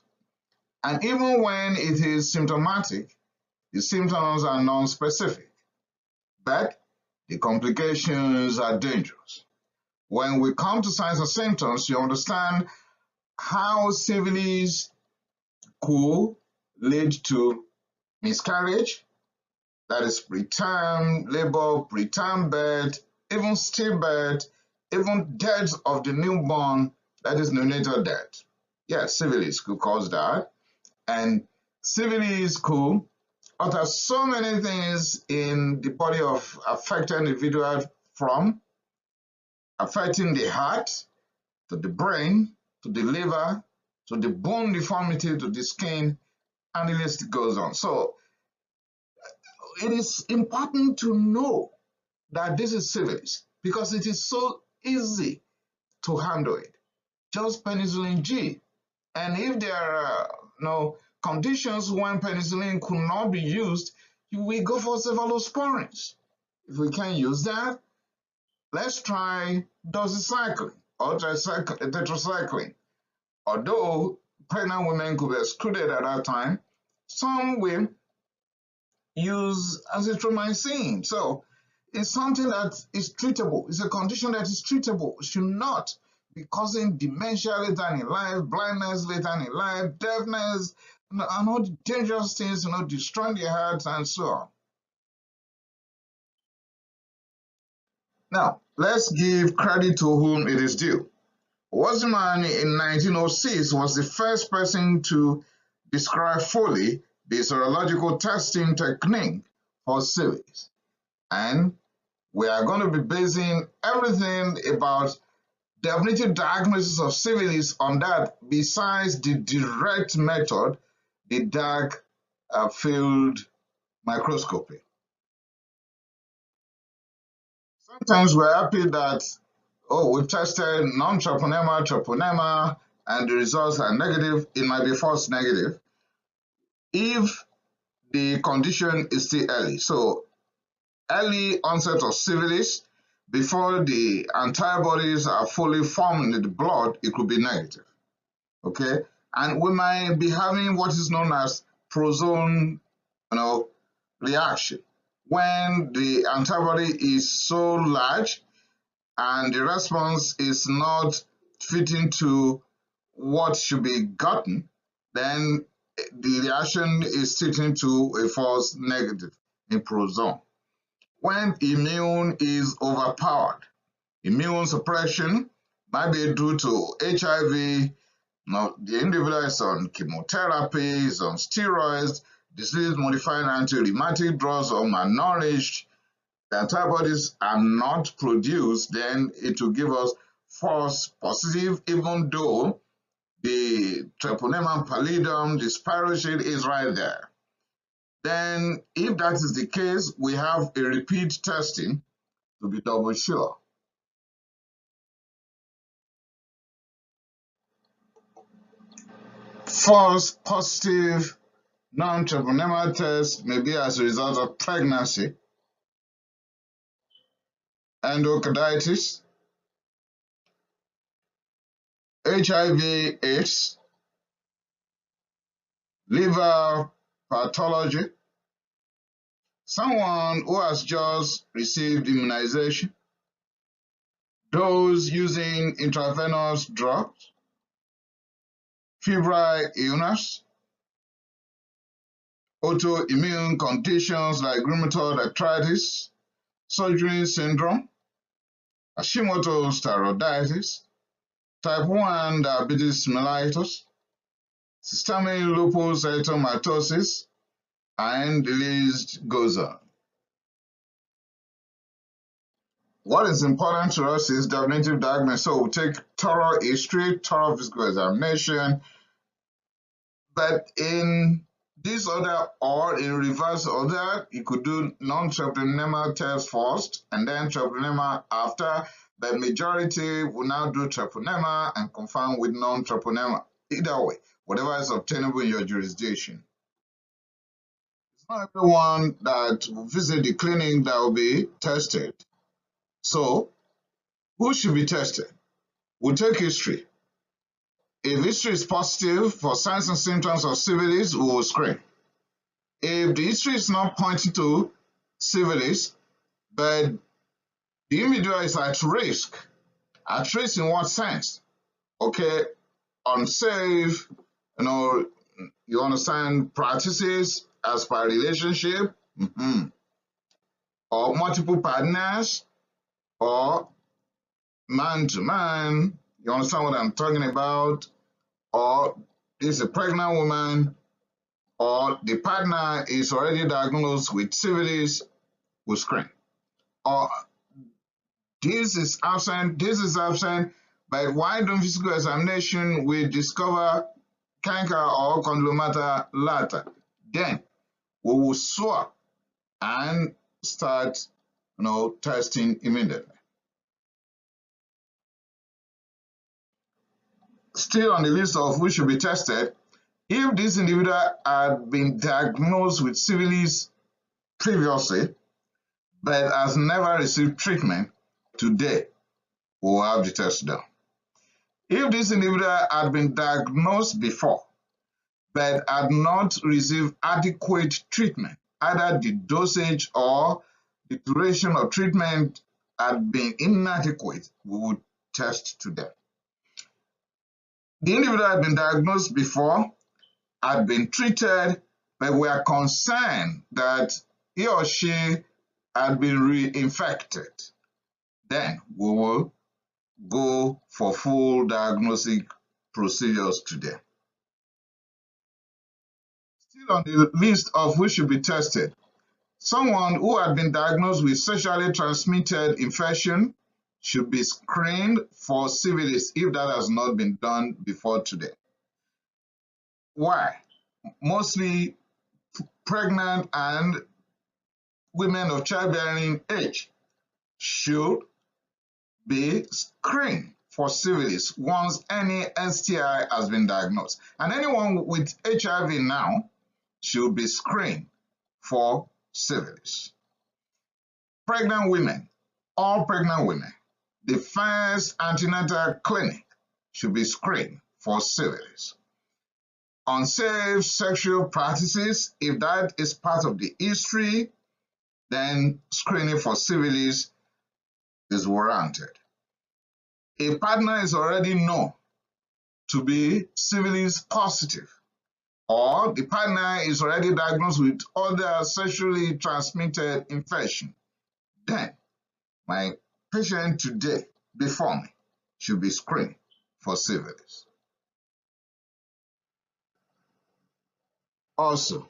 And even when it is symptomatic, the symptoms are non-specific, but the complications are dangerous. When we come to signs and symptoms, you understand how syphilis could lead to miscarriage, that is preterm labor, preterm birth, even stillbirth, even death of the newborn, that is neonatal death. Yes, syphilis could cause that. And syphilis could utter so many things in the body of affected individual, from affecting the heart, to the brain, to the liver, to the bone deformity, to the skin, and the list goes on. So it is important to know that this is syphilis because it is so easy to handle it. Just penicillin G. And if there are conditions when penicillin could not be used, we go for cephalosporins. If we can't use that, let's try doxycycline or tetracycline. Although pregnant women could be excluded at that time, some will use azithromycin. So it's something that is treatable. It's a condition that is treatable. It should not be causing dementia later in life, blindness later in life, deafness, and all the dangerous things, destroying the heart and so on. Now, let's give credit to whom it is due. Wasserman in 1906 was the first person to describe fully the serological testing technique for syphilis. And we are going to be basing everything about definitive diagnosis of syphilis on that, besides the direct method, the dark field microscopy. Sometimes we're happy that, we've tested non-treponema, treponema, and the results are negative. It might be false negative if the condition is still early. So early onset of syphilis, before the antibodies are fully formed in the blood, it could be negative. Okay, and we might be having what is known as prozone, reaction, when the antibody is so large and the response is not fitting to what should be gotten, then the reaction is fitting to a false negative in prozone. When immune is overpowered, immune suppression might be due to HIV. The individual is on chemotherapy, is on steroids, disease-modifying anti-rheumatic drugs, or malnourished. The antibodies are not produced, then it will give us false positive, even though the treponema pallidum, the spirochete is right there. Then, if that is the case, we have a repeat testing to be double sure. False positive non-treponema test may be as a result of pregnancy, endocarditis, HIV/AIDS, liver pathology, someone who has just received immunization, those using intravenous drugs, febrile illness, autoimmune conditions like rheumatoid arthritis, Sjogren's syndrome, Hashimoto's thyroiditis, type 1 diabetes mellitus, systemic lupus erythematosus, and the list goes on. What is important to us is definitive diagnosis. So we take thorough history, thorough physical examination, but in this order or in reverse order, you could do non-treponema test first and then treponema after, but majority will now do treponema and confirm with non-treponema. Either way, whatever is obtainable in your jurisdiction. It's not everyone that will visit the clinic that will be tested. So, who should be tested? We'll take history. If history is positive for signs and symptoms of syphilis, we will screen. If the history is not pointing to syphilis, but the individual is at risk in what sense? Okay, unsafe, you understand, practices as per relationship, or multiple partners, or man to man, you understand what I'm talking about, or is a pregnant woman, or the partner is already diagnosed with syphilis, we screen. Or this is absent, but why don't physical examination we discover canker or condylomata later? Then we will swap and start testing immediately. Still on the list of who should be tested, if this individual had been diagnosed with syphilis previously but has never received treatment, today we will have the test done. If this individual had been diagnosed before but had not received adequate treatment, either the dosage or the duration of treatment had been inadequate, we would test today. The individual had been diagnosed before, had been treated, but we are concerned that he or she had been reinfected. Then we will go for full diagnostic procedures today. Still on the list of who should be tested, someone who had been diagnosed with sexually transmitted infection should be screened for syphilis if that has not been done before today. Why? Mostly pregnant and women of childbearing age should be screened for syphilis once any STI has been diagnosed. And anyone with HIV now should be screened for syphilis. Pregnant women, all pregnant women, the first antenatal clinic should be screened for syphilis. Unsafe sexual practices, if that is part of the history, then screening for syphilis is warranted. A partner is already known to be syphilis positive, or the partner is already diagnosed with other sexually transmitted infection, then my patient today before me should be screened for syphilis. Also,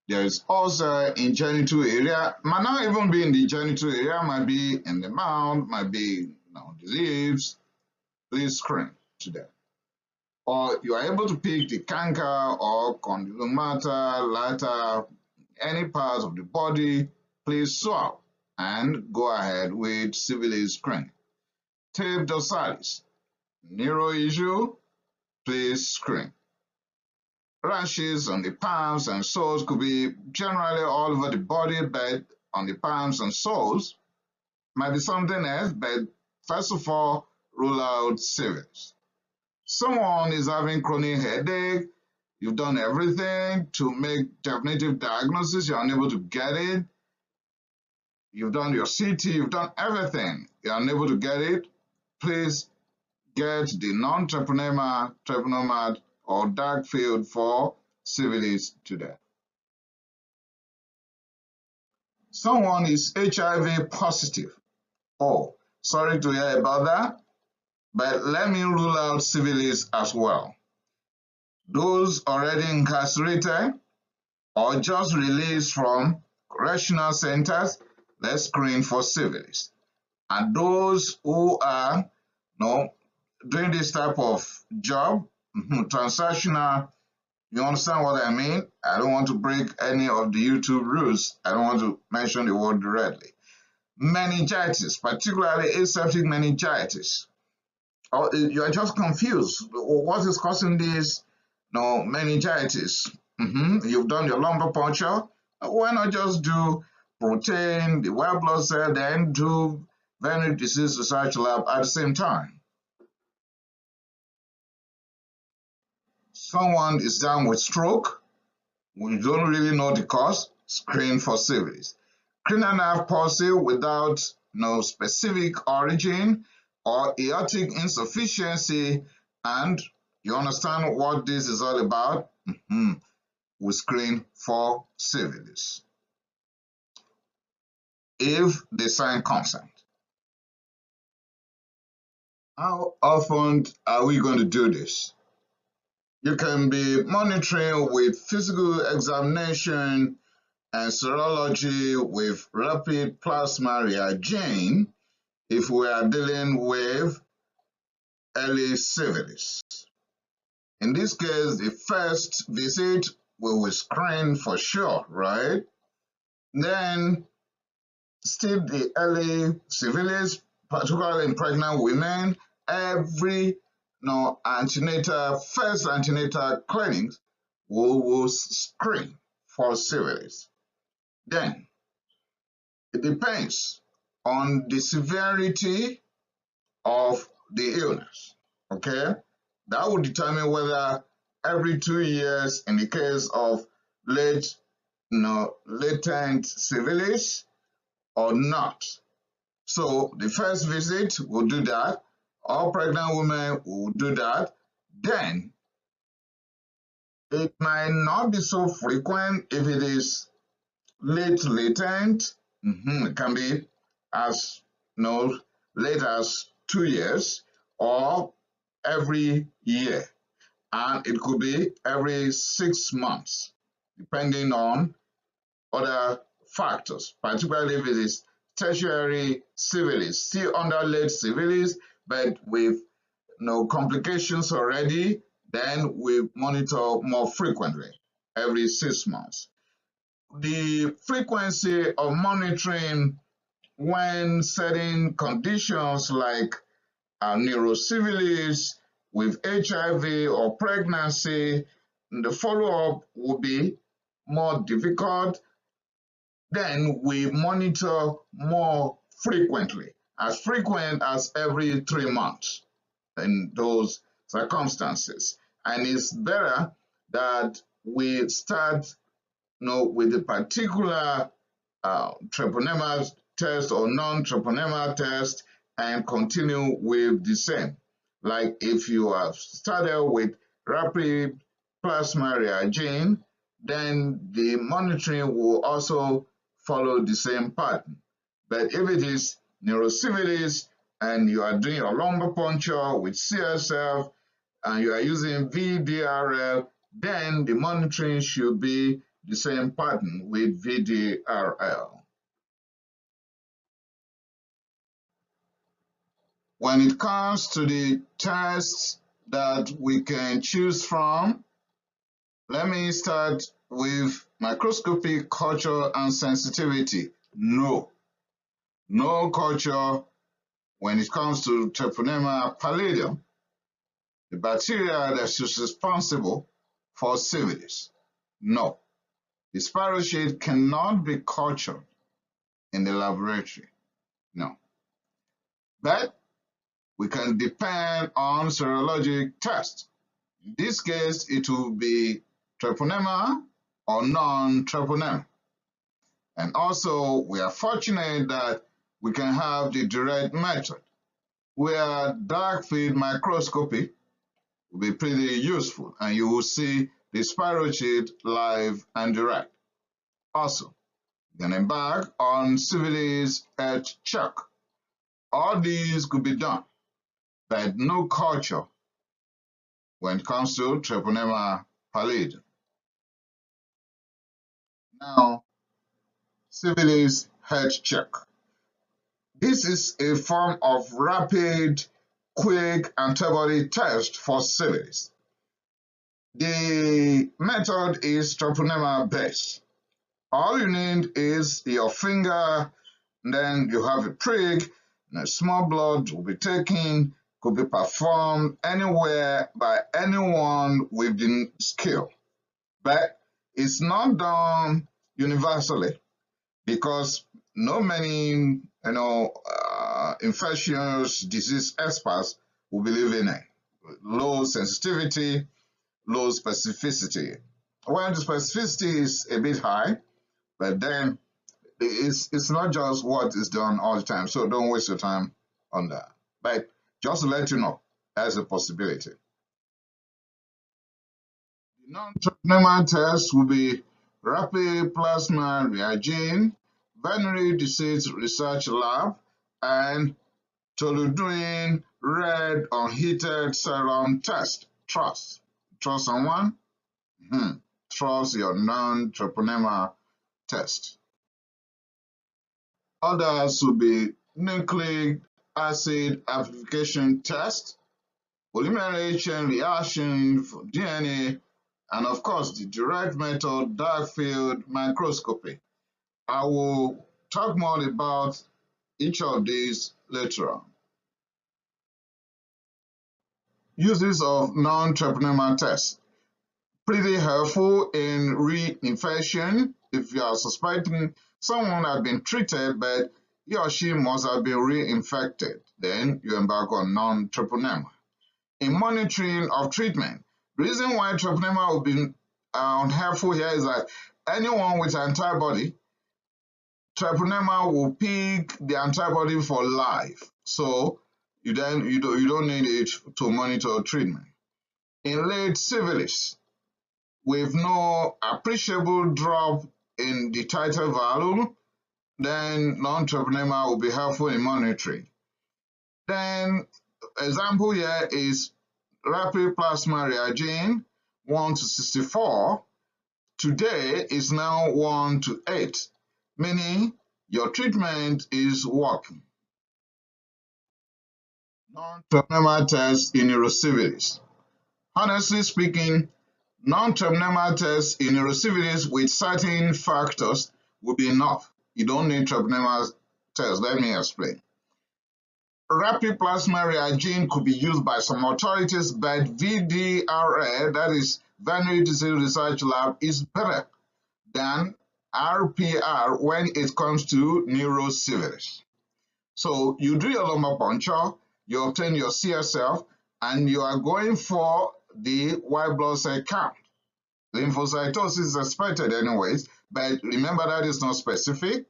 there is also in genital area, might not even be in the genital area, might be in the mouth, might be the lips. Please screen today. Or you are able to pick the canker or condylomata later, any part of the body, please swab and go ahead with syphilis screening. Tape dorsalis, neuro issue, please screen. Rashes on the palms and soles could be generally all over the body, but on the palms and soles might be something else, but first of all, rule out syphilis. Someone is having chronic headache, you've done everything to make definitive diagnosis, you're unable to get it, you've done your CT, you've done everything, you're unable to get it, please get the non-treponemal or dark field for syphilis today. Someone is HIV positive. Oh, sorry to hear about that, but let me rule out syphilis as well. Those already incarcerated or just released from correctional centers, let's screen for syphilis. And those who are doing this type of job, transactional, you understand what I mean? I don't want to break any of the YouTube rules. I don't want to mention the word directly. Meningitis, particularly aseptic meningitis. Or you are just confused. What is causing this meningitis? You've done your lumbar puncture. Why not just do protein, the white blood cell, then do veterinary disease research lab at the same time? someone is down with stroke, we don't really know the cause, screen for syphilis. Cranial nerve palsy without no specific origin or aortic insufficiency, and you understand what this is all about? We screen for syphilis if they sign consent. How often are we going to do this? You can be monitoring with physical examination and serology with rapid plasma reagent if we are dealing with early syphilis. In this case, the first visit we will screen for sure, right? Then still the early syphilis, particularly in pregnant women, every first antenatal clinics will screen for syphilis. Then it depends on the severity of the illness, okay? That will determine whether every 2 years in the case of latent syphilis or not. So the first visit will do that. All pregnant women will do that. Then it might not be so frequent if it is latent. It can be as late as 2 years or every year. And it could be every 6 months, depending on other factors, particularly if it is tertiary syphilis, still under late syphilis, but with no complications already, then we monitor more frequently, every 6 months. The frequency of monitoring when certain conditions like neurosyphilis with HIV or pregnancy, the follow-up will be more difficult. Then we monitor more frequently, as frequent as every 3 months in those circumstances. And it's better that we start with a particular treponemal test or non-treponemal test and continue with the same. Like if you have started with rapid plasma reagent, then the monitoring will also follow the same pattern. But if it is neurosyphilis and you are doing a lumbar puncture with CSF and you are using VDRL, then the monitoring should be the same pattern with VDRL. When it comes to the tests that we can choose from, let me start with microscopic culture and sensitivity. No culture when it comes to Treponema pallidum, the bacteria that is responsible for syphilis. No, the spirochete cannot be cultured in the laboratory. No. But we can depend on serologic tests. In this case, it will be treponema or non-treponema. And also, we are fortunate that we can have the direct method, where dark field microscopy will be pretty useful, and you will see the spirochete live and direct. Also, you can embark on syphilis health check. All these could be done, but no culture when it comes to Treponema pallidum. Now, syphilis health check. This is a form of rapid, quick antibody test for syphilis. The method is Treponema based. All you need is your finger, then you have a prick, and a small blood will be taken, could be performed anywhere by anyone with the skill. But it's not done universally because not many infectious disease experts will believe in it. Low sensitivity, low specificity. Well, the specificity is a bit high, but then it's not just what is done all the time. So don't waste your time on that. But just to let you know, that's a possibility. The non-terminal test will be rapid plasma reagent, veterinary disease research lab, and toluidine red unheated serum test. Trust. Trust someone? Trust your non-treponema test. Others will be nucleic acid amplification test, polymerase chain reaction for DNA, and of course the direct method dark field microscopy. I will talk more about each of these later on. Uses of non-treponema tests. Pretty helpful in reinfection. If you are suspecting someone has been treated but he or she must have been reinfected, then you embark on non-treponema. In monitoring of treatment, the reason why treponema will be unhelpful here is that anyone with antibody, treponema will pick the antibody for life. So you don't need it to monitor treatment. In late syphilis, with no appreciable drop in the titer value, then non-treponema will be helpful in monitoring. Then example here is rapid plasma reagent 1 to 64. Today is now 1 to 8, meaning your treatment is working. Non-treponema test in neurosyphilis. Honestly speaking, non-treponema tests in neurosyphilis with certain factors will be enough. You don't need treponema tests. Let me explain. Rapid plasma reagent could be used by some authorities, but VDRL, that is Veterinary Disease Research Lab, is better than RPR when it comes to neurosyphilis. So you do your lumbar puncture, you obtain your CSF, and you are going for the white blood cell count. Lymphocytosis is expected anyways, but remember that is not specific.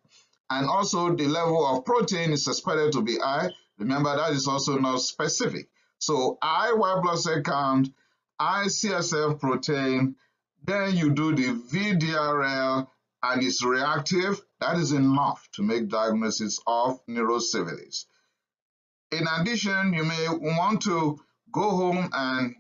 And also the level of protein is expected to be high. Remember that is also not specific. So high white blood cell count, high CSF protein, then you do the VDRL and it's reactive. That is enough to make diagnosis of neurosyphilis. In addition, you may want to go home and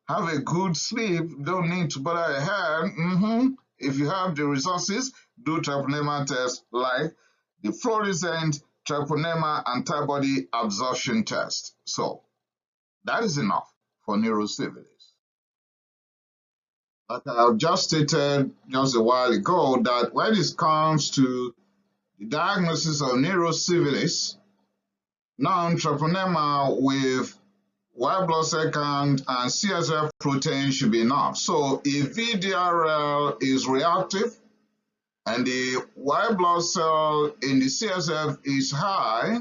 have a good sleep. Don't need to bother your head. If you have the resources, do treponema test like the fluorescent treponema antibody absorption test. So that is enough for neurosyphilis. Like I've just stated just a while ago, that when it comes to the diagnosis of neurosyphilis, non-treponema with white blood cell count and CSF protein should be enough. So if VDRL is reactive and the white blood cell in the CSF is high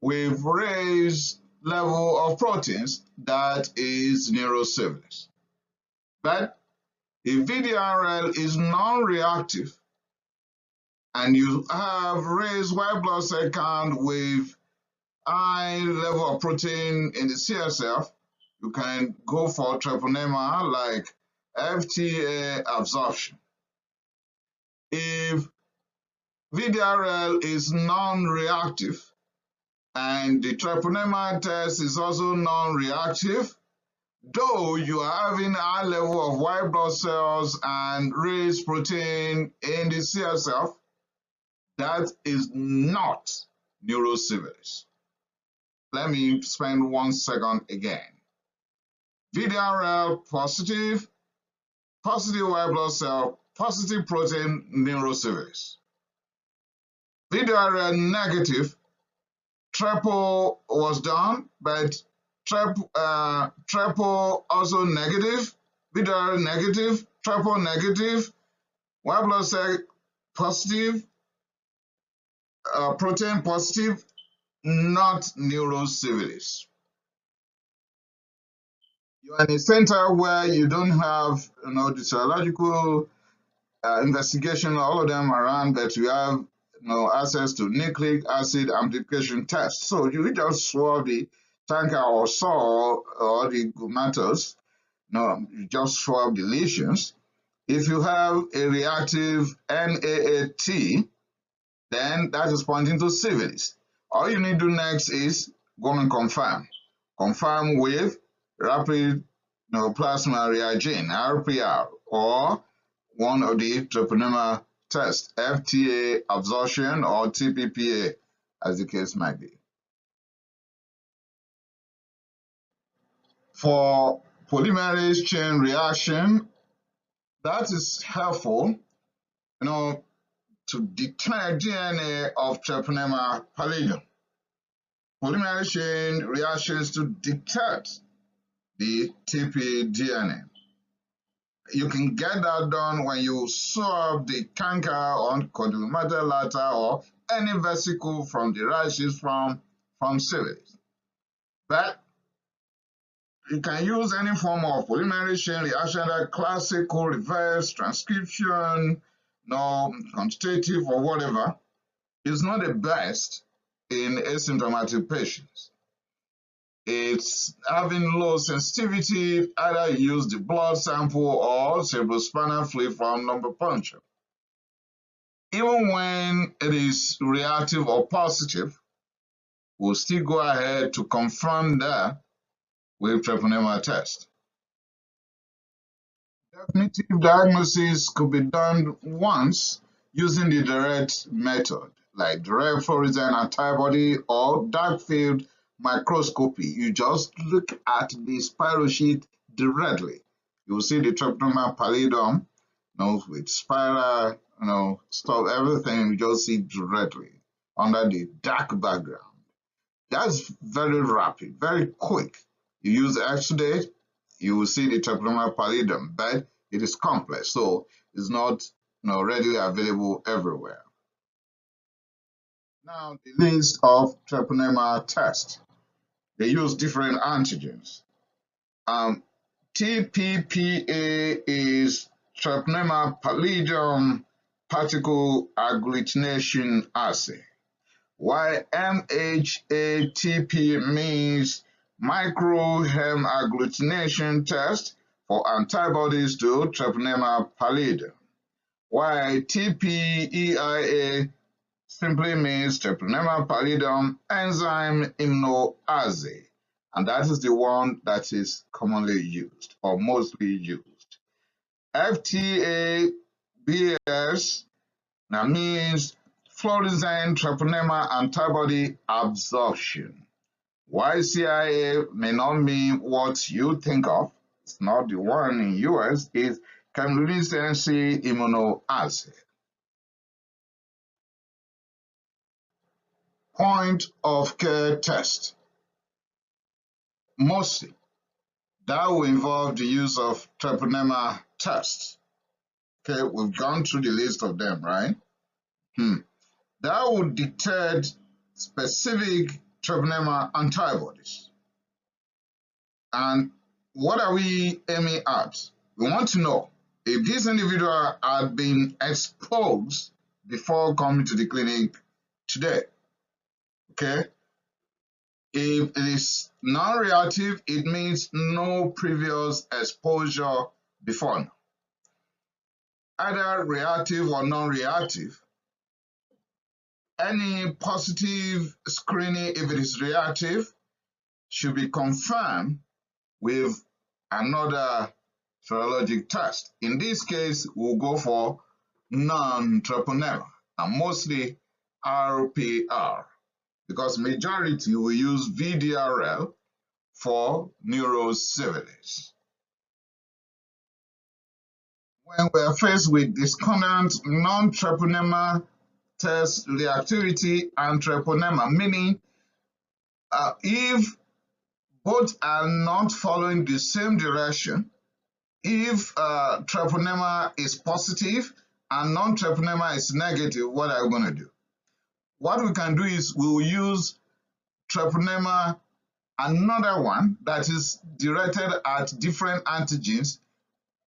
with raised level of proteins, that is neurosyphilis. But if VDRL is non-reactive and you have raised white blood cell count with high level of protein in the CSF, you can go for treponema like FTA absorption. If VDRL is non-reactive and the treponema test is also non-reactive, though you are having a high level of white blood cells and raised protein in the CSF, that is not neurosyphilis. Let me spend 1 second again. VDRL positive, positive white blood cell, positive protein, neurosyphilis. VDRL negative, trepo was done, but trepo also negative, VDRL negative, trepo negative, white blood cell positive, protein positive, not neurosyphilis. You're in a center where you don't have, the serological investigation, all of them around, but you have, access to nucleic acid amplification tests. So you just swab the tanker or saw or the gomatos, you just swab the lesions. If you have a reactive NAAT, then that is pointing to syphilis. All you need to do next is go and confirm. Confirm with rapid plasma reagent, RPR, or one of the treponema tests, FTA absorption or TPPA, as the case might be. For polymerase chain reaction, that is helpful, to detect DNA of treponema pallidum. Polymerase chain reactions to detect the TP DNA. You can get that done when you swab the canker on quadrilateral lata or any vesicle from the rashes from syphilis. But you can use any form of polymerase chain reaction, like classical reverse transcription, quantitative or whatever. It's not the best in asymptomatic patients. It's having low sensitivity. Either use the blood sample or cerebrospinal fluid from lumbar puncture. Even when it is reactive or positive, we'll still go ahead to confirm that with treponema test. Definitive diagnosis could be done once using the direct method, like direct fluorescent antibody or dark field microscopy. You just look at the spiral sheet directly. You will see the treponema pallidum, with spiral, stuff, everything. You just see directly under the dark background. That's very rapid, very quick. You use X-ray, you will see the treponema pallidum, but it is complex, so it's not readily available everywhere. Now, the list of treponema tests. They use different antigens. TPPA is treponema pallidum particle agglutination assay, while MHATP means microhem agglutination test for antibodies to treponema pallidum, while TPEIA simply means treponema pallidum enzyme immunoassay, and that is the one that is commonly used or mostly used. FTA-BS now means fluorescent treponema antibody absorption. Why CIA may not mean what you think of, it's not the one in US, is chemiluminescence immunoassay. Point of care test. Mostly, that will involve the use of treponema tests. Okay, we've gone through the list of them, right? That would detect specific treponema antibodies. And what are we aiming at? We want to know if this individual had been exposed before coming to the clinic today. Okay? If it is non-reactive, it means no previous exposure before. Either reactive or non-reactive. Any positive screening, if it is reactive, should be confirmed with another serologic test. In this case, we'll go for non-treponema and mostly RPR, because majority will use VDRL for neurosyphilis. When we are faced with discordant non-treponema test reactivity and treponema, meaning if both are not following the same direction, if treponema is positive and non-treponema is negative, what are we going to do? What we can do is we will use treponema Another one that is directed at different antigens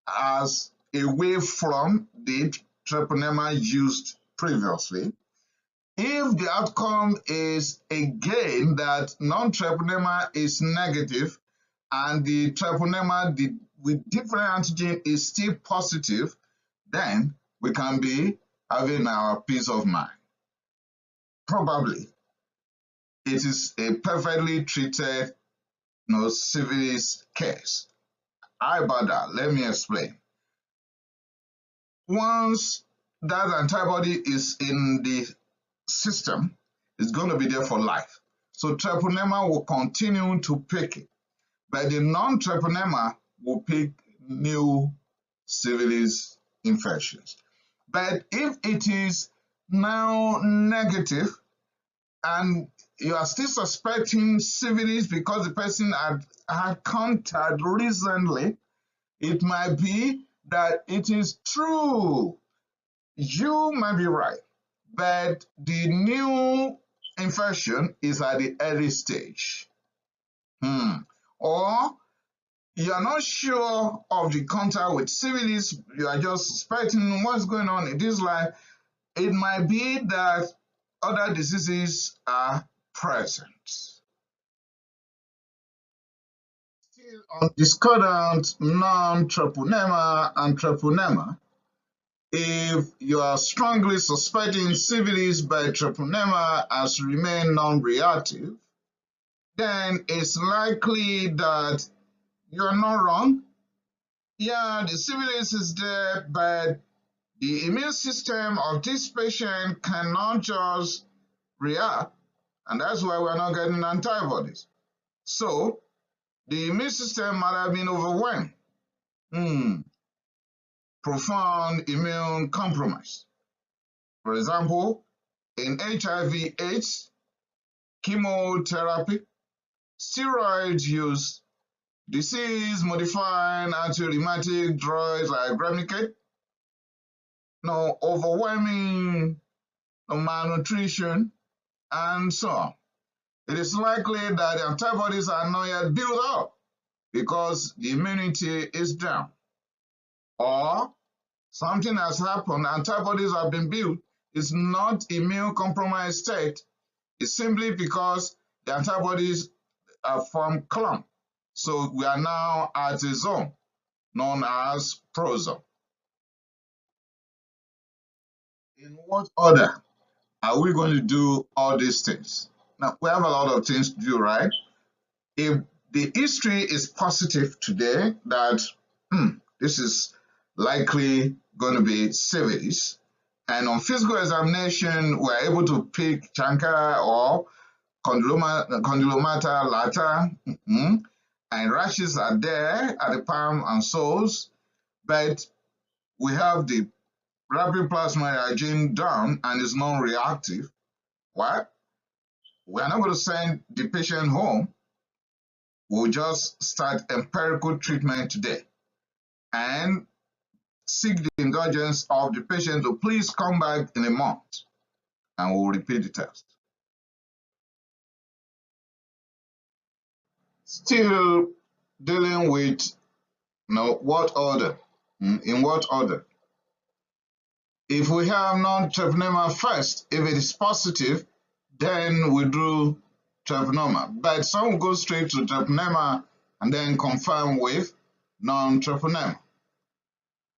as away from the treponema used previously. If the outcome is again that non-treponema is negative and the treponema with different antigen is still positive, then we can be having our peace of mind. Probably it is a perfectly treated syphilis case. How about that? Let me explain. Once that antibody is in the system, it's going to be there for life. So treponema will continue to pick it, but the non-treponema will pick new syphilis infections. But if it is now negative and you are still suspecting syphilis because the person had contact recently, it might be that it is true. You might be right, but the new infection is at the early stage. Or you are not sure of the contact with syphilis, you are just suspecting what's going on in this life. It might be that other diseases are present. Still on discordant non-treponema and treponema, if you are strongly suspecting syphilis but treponema has remained non-reactive, then it's likely that you are not wrong. Yeah, the syphilis is there, but the immune system of this patient cannot just react, and that's why we're not getting antibodies. So the immune system might have been overwhelmed. Profound immune compromise. For example, in HIV/AIDS, chemotherapy, steroid use, disease-modifying anti-rheumatic drugs like Remicade, overwhelming malnutrition, and so on. It is likely that the antibodies are not yet built up because the immunity is down. Or something has happened, antibodies have been built, it's not immune compromised state, it's simply because the antibodies are from clump. So we are now at a zone known as prozone. In what order are we going to do all these things? Now, we have a lot of things to do, right? If the history is positive today that this is likely going to be syphilis, and on physical examination, we're able to pick chancre or condylomata lata, and rashes are there at the palm and soles, but we have the rapid plasma reagent down and is non-reactive. Why? We are not going to send the patient home. We'll just start empirical treatment today and seek the indulgence of the patient to please come back in a month and we'll repeat the test. Still dealing with what order? In what order? If we have non-treponema first, if it is positive, then we do treponema. But some will go straight to treponema and then confirm with non-treponema.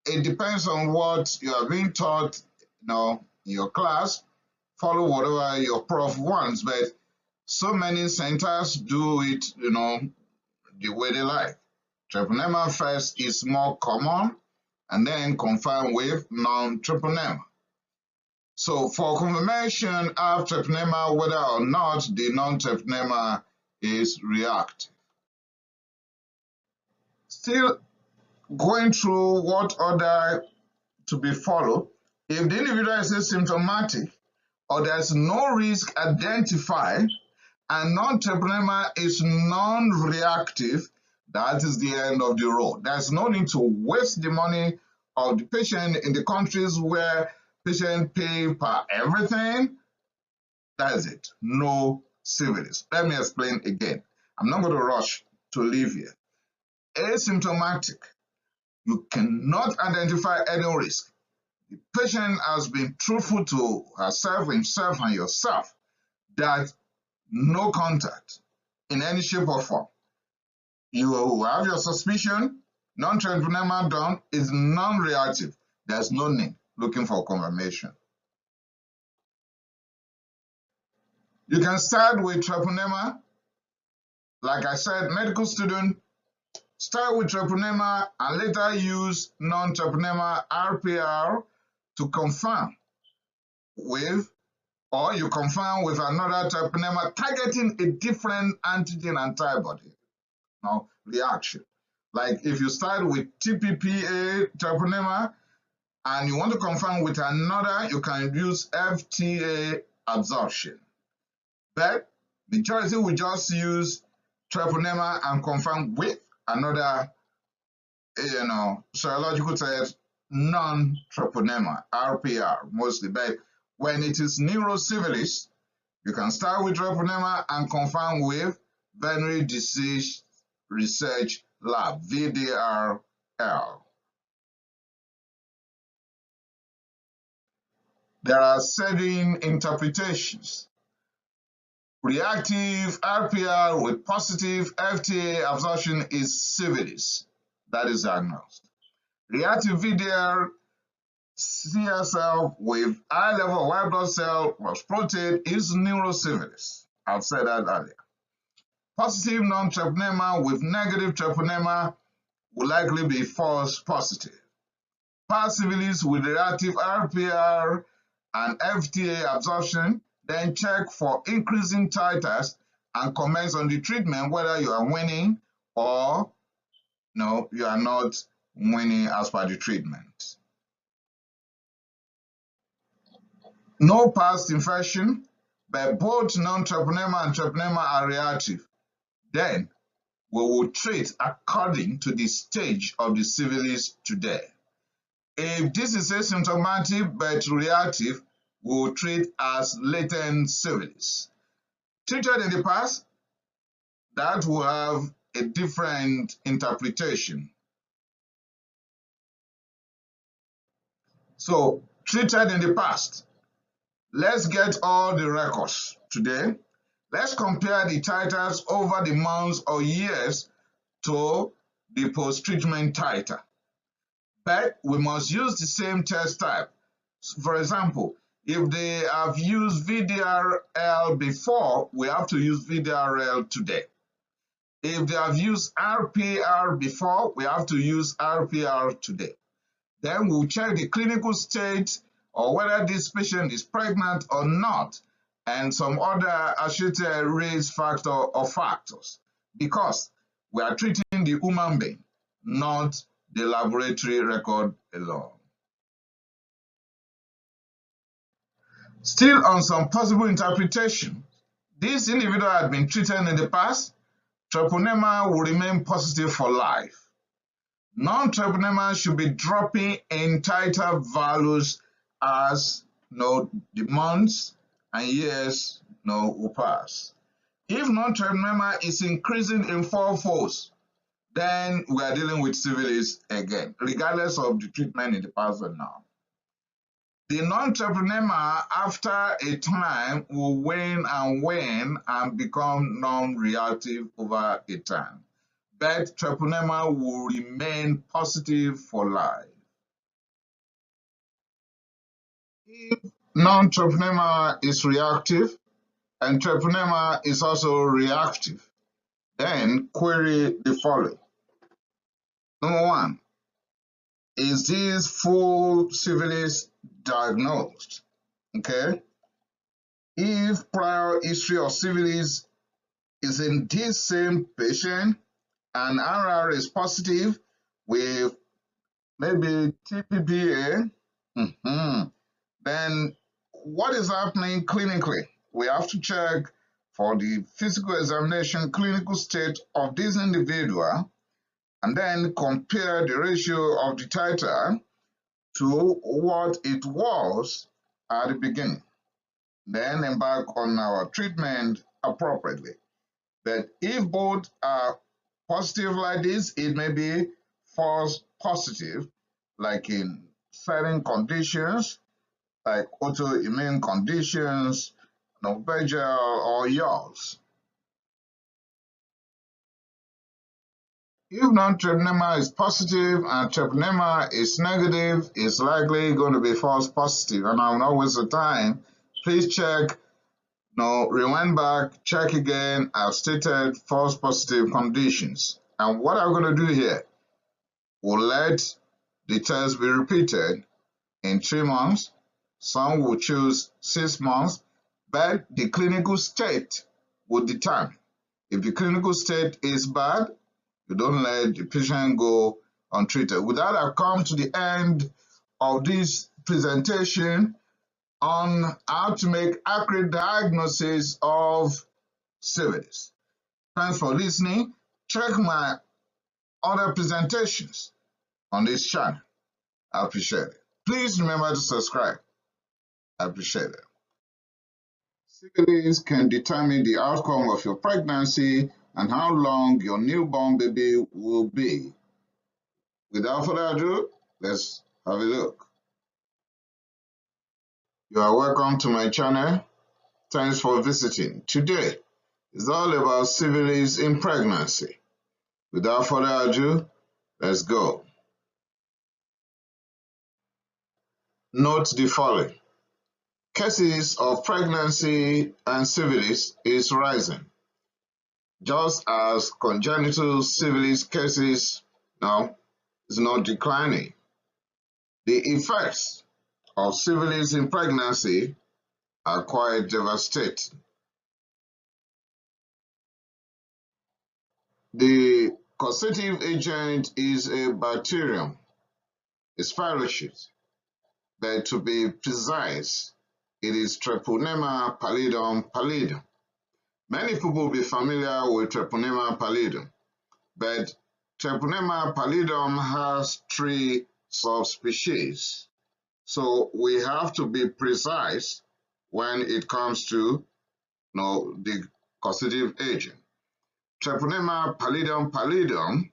It depends on what you are being taught, in your class. Follow whatever your prof wants, but so many centers do it, the way they like. Treponema first is more common, and then confirm with non-treponema. So for confirmation of treponema, whether or not the non-treponema is reactive. Still going through what order to be followed. If the individual is asymptomatic or there's no risk identified and non-treponema is non-reactive, that is the end of the road. There's no need to waste the money of the patient in the countries where patients pay per everything. That is it. No syphilis. Let me explain again. I'm not going to rush to leave here. Asymptomatic, you cannot identify any risk. The patient has been truthful to herself, himself, and yourself that no contact in any shape or form. You have your suspicion, non-treponema done is non-reactive. There's no need looking for confirmation. You can start with treponema. Like I said, medical student, start with treponema and later use non-treponema RPR to confirm with, or you confirm with another treponema targeting a different antigen antibody reaction. Like if you start with TPPA treponema and you want to confirm with another, you can use FTA absorption. But majority will just use treponema and confirm with another, serological test, non-treponema, RPR mostly. But when it is neurosyphilis, you can start with treponema and confirm with Veterinary Disease Research Lab, VDRL. There are certain interpretations. Reactive RPR with positive FTA absorption is syphilis. That is diagnosed. Reactive VDR CSL with high level of white blood cell plus protein is neurosyphilis. I've said that earlier. Positive non-treponema with negative treponema will likely be false positive. Past syphilis with reactive RPR and FTA absorption, then check for increasing titers and comments on the treatment, whether you are winning or no, you are not winning as per the treatment. No past infection, but both non-treponema and treponema are reactive. Then we will treat according to the stage of the syphilis today. If this is asymptomatic but reactive, we will treat as latent syphilis. Treated in the past, that will have a different interpretation. So, treated in the past, let's get all the records today. Let's compare the titers over the months or years to the post-treatment titer. But we must use the same test type. For example, if they have used VDRL before, we have to use VDRL today. If they have used RPR before, we have to use RPR today. Then we'll check the clinical state or whether this patient is pregnant or not, and some other associated risk factor or factors, because we are treating the human being, not the laboratory record alone. Still on some possible interpretation, this individual had been treated in the past, treponema will remain positive for life. Non-treponema should be dropping in titer values as the months and years will pass. If non-treponema is increasing in 4-folds, then we are dealing with syphilis again, regardless of the treatment in the past or now. The non-treponema after a time will wane and become non-reactive over a time. But treponema will remain positive for life. If non-treponema is reactive and treponema is also reactive, then query the following. Number one, is this full syphilis diagnosed? Okay. If prior history of syphilis is in this same patient and RR is positive with maybe TPPA, then what is happening clinically? We have to check for the physical examination clinical state of this individual and then compare the ratio of the titer to what it was at the beginning. Then embark on our treatment appropriately. But if both are positive like this, it may be false positive, like in certain conditions, like autoimmune conditions, Nobel or yours. If non-treponema is positive and treponema is negative, it's likely going to be false positive. And I will not waste the time. Please check, rewind back, check again. I've stated false positive conditions. And what I'm going to do here, we'll let the test be repeated in 3 months. Some will choose 6 months, but the clinical state will determine. If the clinical state is bad, you don't let the patient go untreated. With that, I've come to the end of this presentation on how to make accurate diagnosis of syphilis. Thanks for listening. Check my other presentations on this channel. I appreciate it. Please remember to subscribe. I appreciate it. Syphilis can determine the outcome of your pregnancy and how long your newborn baby will be. Without further ado, let's have a look. You are welcome to my channel. Thanks for visiting. Today is all about syphilis in pregnancy. Without further ado, let's go. Note the following. Cases of pregnancy and syphilis is rising, just as congenital syphilis cases now is not declining. The effects of syphilis in pregnancy are quite devastating. The causative agent is a bacterium, a spirochete, but to be precise, it is Treponema pallidum pallidum. Many people will be familiar with Treponema pallidum, but Treponema pallidum has 3 subspecies. So we have to be precise when it comes to the causative agent. Treponema pallidum pallidum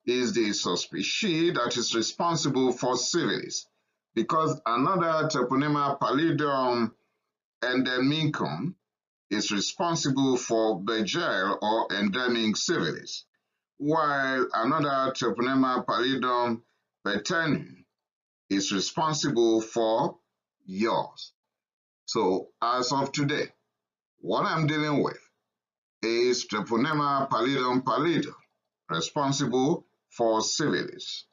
is the subspecies that is responsible for syphilis, because another Treponema pallidum endemicum is responsible for Bergel or endemic syphilis, while another Treponema pallidum bettenii is responsible for yours. So as of today, what I'm dealing with is Treponema pallidum pallidum, responsible for syphilis.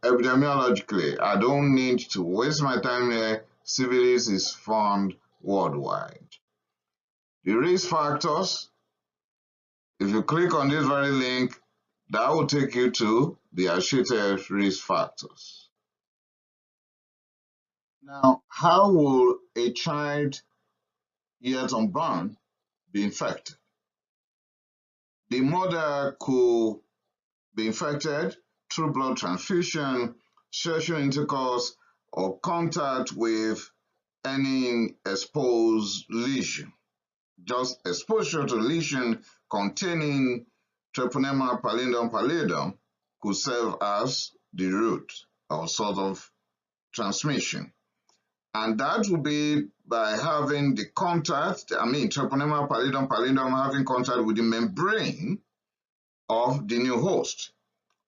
Epidemiologically, I don't need to waste my time here. Syphilis is found worldwide. The risk factors, if you click on this very link, that will take you to the associated risk factors. Now, how will a child yet unborn be infected? The mother could be infected through blood transfusion, sexual intercourse, or contact with any exposed lesion. Just exposure to lesion containing Treponema pallidum pallidum could serve as the route or sort of transmission. And that would be by having the contact, Treponema pallidum pallidum having contact with the membrane of the new host,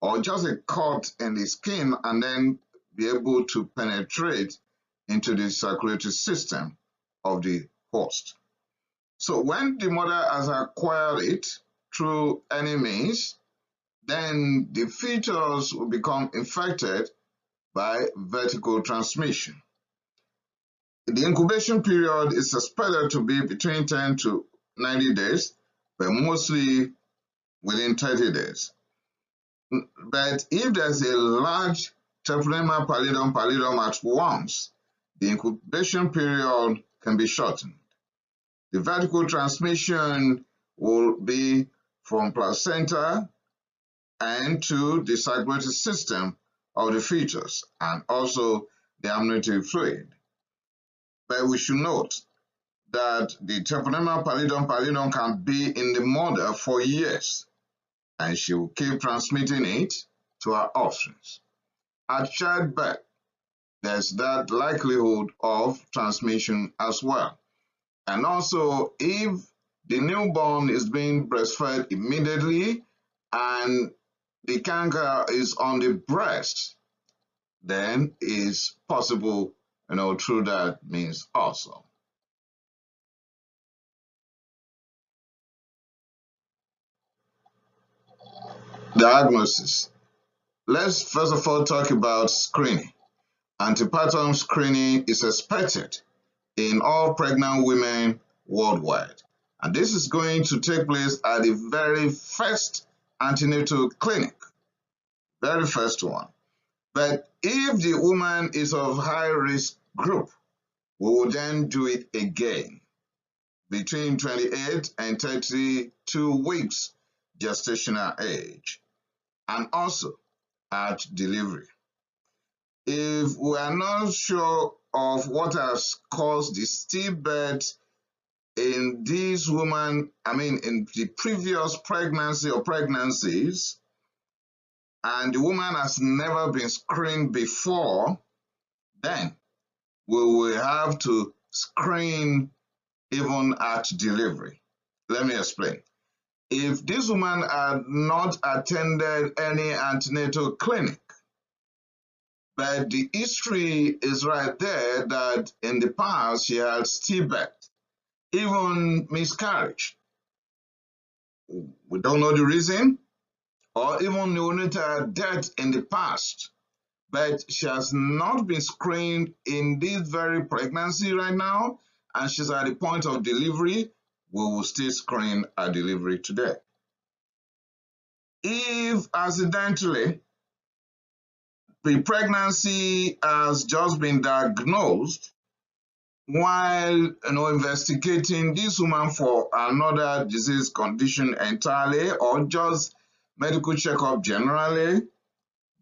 or just a cut in the skin and then be able to penetrate into the circulatory system of the host. So when the mother has acquired it through any means, then the fetus will become infected by vertical transmission. The incubation period is expected to be between 10 to 90 days, but mostly within 30 days. But if there's a large Treponema pallidum pallidum at once, the incubation period can be shortened. The vertical transmission will be from placenta and to the circulatory system of the fetus and also the amniotic fluid. But we should note that the treponema pallidum can be in the mother for years, and she will keep transmitting it to her offspring. At childbirth, there's that likelihood of transmission as well. And also, if the newborn is being breastfed immediately and the canker is on the breast, then it's possible, through that means also. Diagnosis. Let's first of all talk about screening. Antepartum screening is expected in all pregnant women worldwide. And this is going to take place at the very first antenatal clinic, very first one. But if the woman is of high risk group, we will then do it again between 28 and 32 weeks gestational age, and also at delivery. If we are not sure of what has caused the stillbirth in these women, in the previous pregnancy or pregnancies, and the woman has never been screened before, then we will have to screen even at delivery. Let me explain. If this woman had not attended any antenatal clinic, but the history is right there that in the past she had stillbirth, even miscarriage. We don't know the reason, or even neonatal death in the past, but she has not been screened in this very pregnancy right now, and she's at the point of delivery. We will still screen at delivery today. If accidentally the pregnancy has just been diagnosed while investigating this woman for another disease condition entirely, or just medical checkup generally,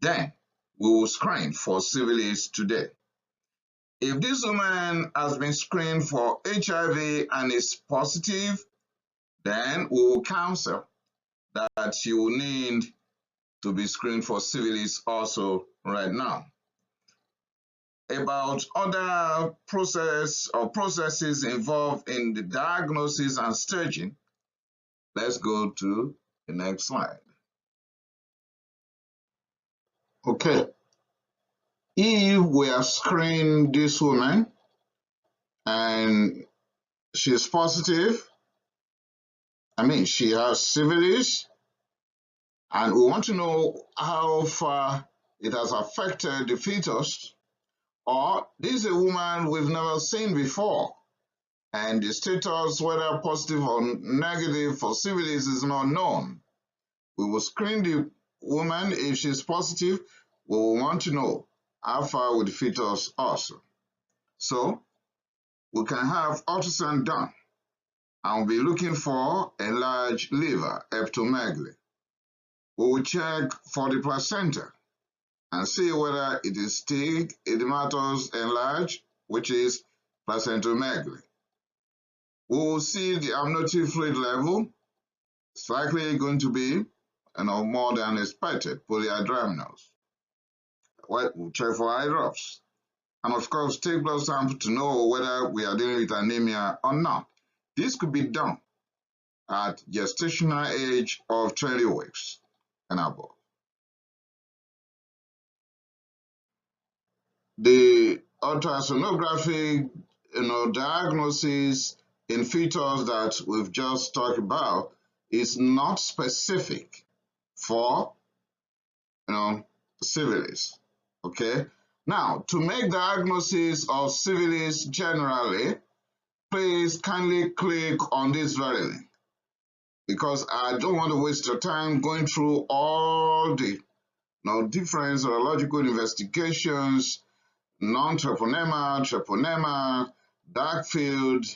then we will screen for syphilis today. If this woman has been screened for HIV and is positive, then we will counsel that she will need to be screened for syphilis also right now. About other processes involved in the diagnosis and staging, let's go to the next slide. Okay, if we have screened this woman and she's positive, she has syphilis, and we want to know how far it has affected the fetus, or this is a woman we've never seen before, and the status, whether positive or negative for syphilis, is not known. We will screen the woman. If she's positive, we will want to know how far with the fetus also. So we can have ultrasound done, and we'll be looking for enlarged liver, hepatomegaly. We will check for the placenta and see whether it is thick edematous enlarged, which is placentalomegaly. We will see the amniotic fluid level. It's likely going to be more than expected, polyhydramnios. We'll check for eye drops. And of course, take blood sample to know whether we are dealing with anemia or not. This could be done at gestational age of 20 weeks and above. The ultrasonographic diagnosis in fetus that we've just talked about is not specific for syphilis. Okay, now to make diagnosis of syphilis generally, please kindly click on this very link, because I don't want to waste your time going through all the different serological investigations, non-treponema, treponema, dark field,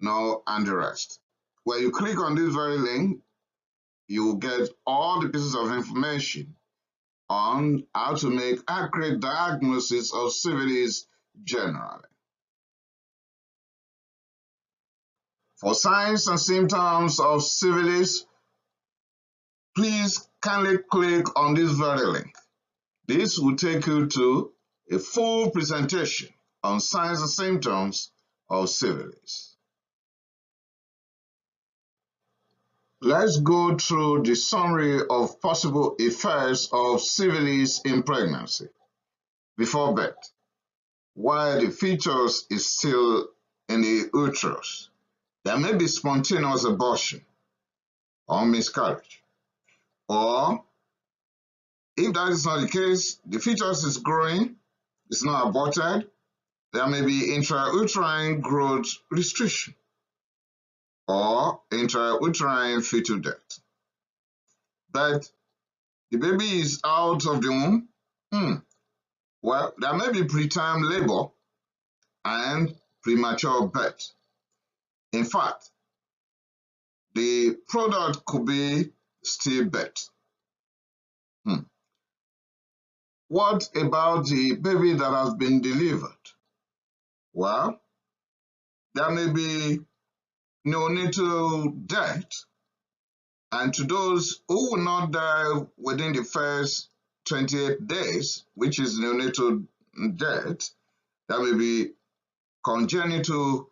and the rest. When you click on this very link, you will get all the pieces of information on how to make accurate diagnosis of syphilis generally. For signs and symptoms of syphilis, please kindly click on this very link. This will take you to a full presentation on signs and symptoms of syphilis. Let's go through the summary of possible effects of syphilis in pregnancy before birth, while the fetus is still in the uterus. There may be spontaneous abortion or miscarriage, or if that is not the case, the fetus is growing, it's not aborted, there may be intrauterine growth restriction or intrauterine fetal death. But the baby is out of the womb, well, there may be preterm labor and premature birth. In fact, the product could be stillbirth. What about the baby that has been delivered? Well, there may be neonatal death, and to those who will not die within the first 28 days, which is neonatal death, there may be congenital,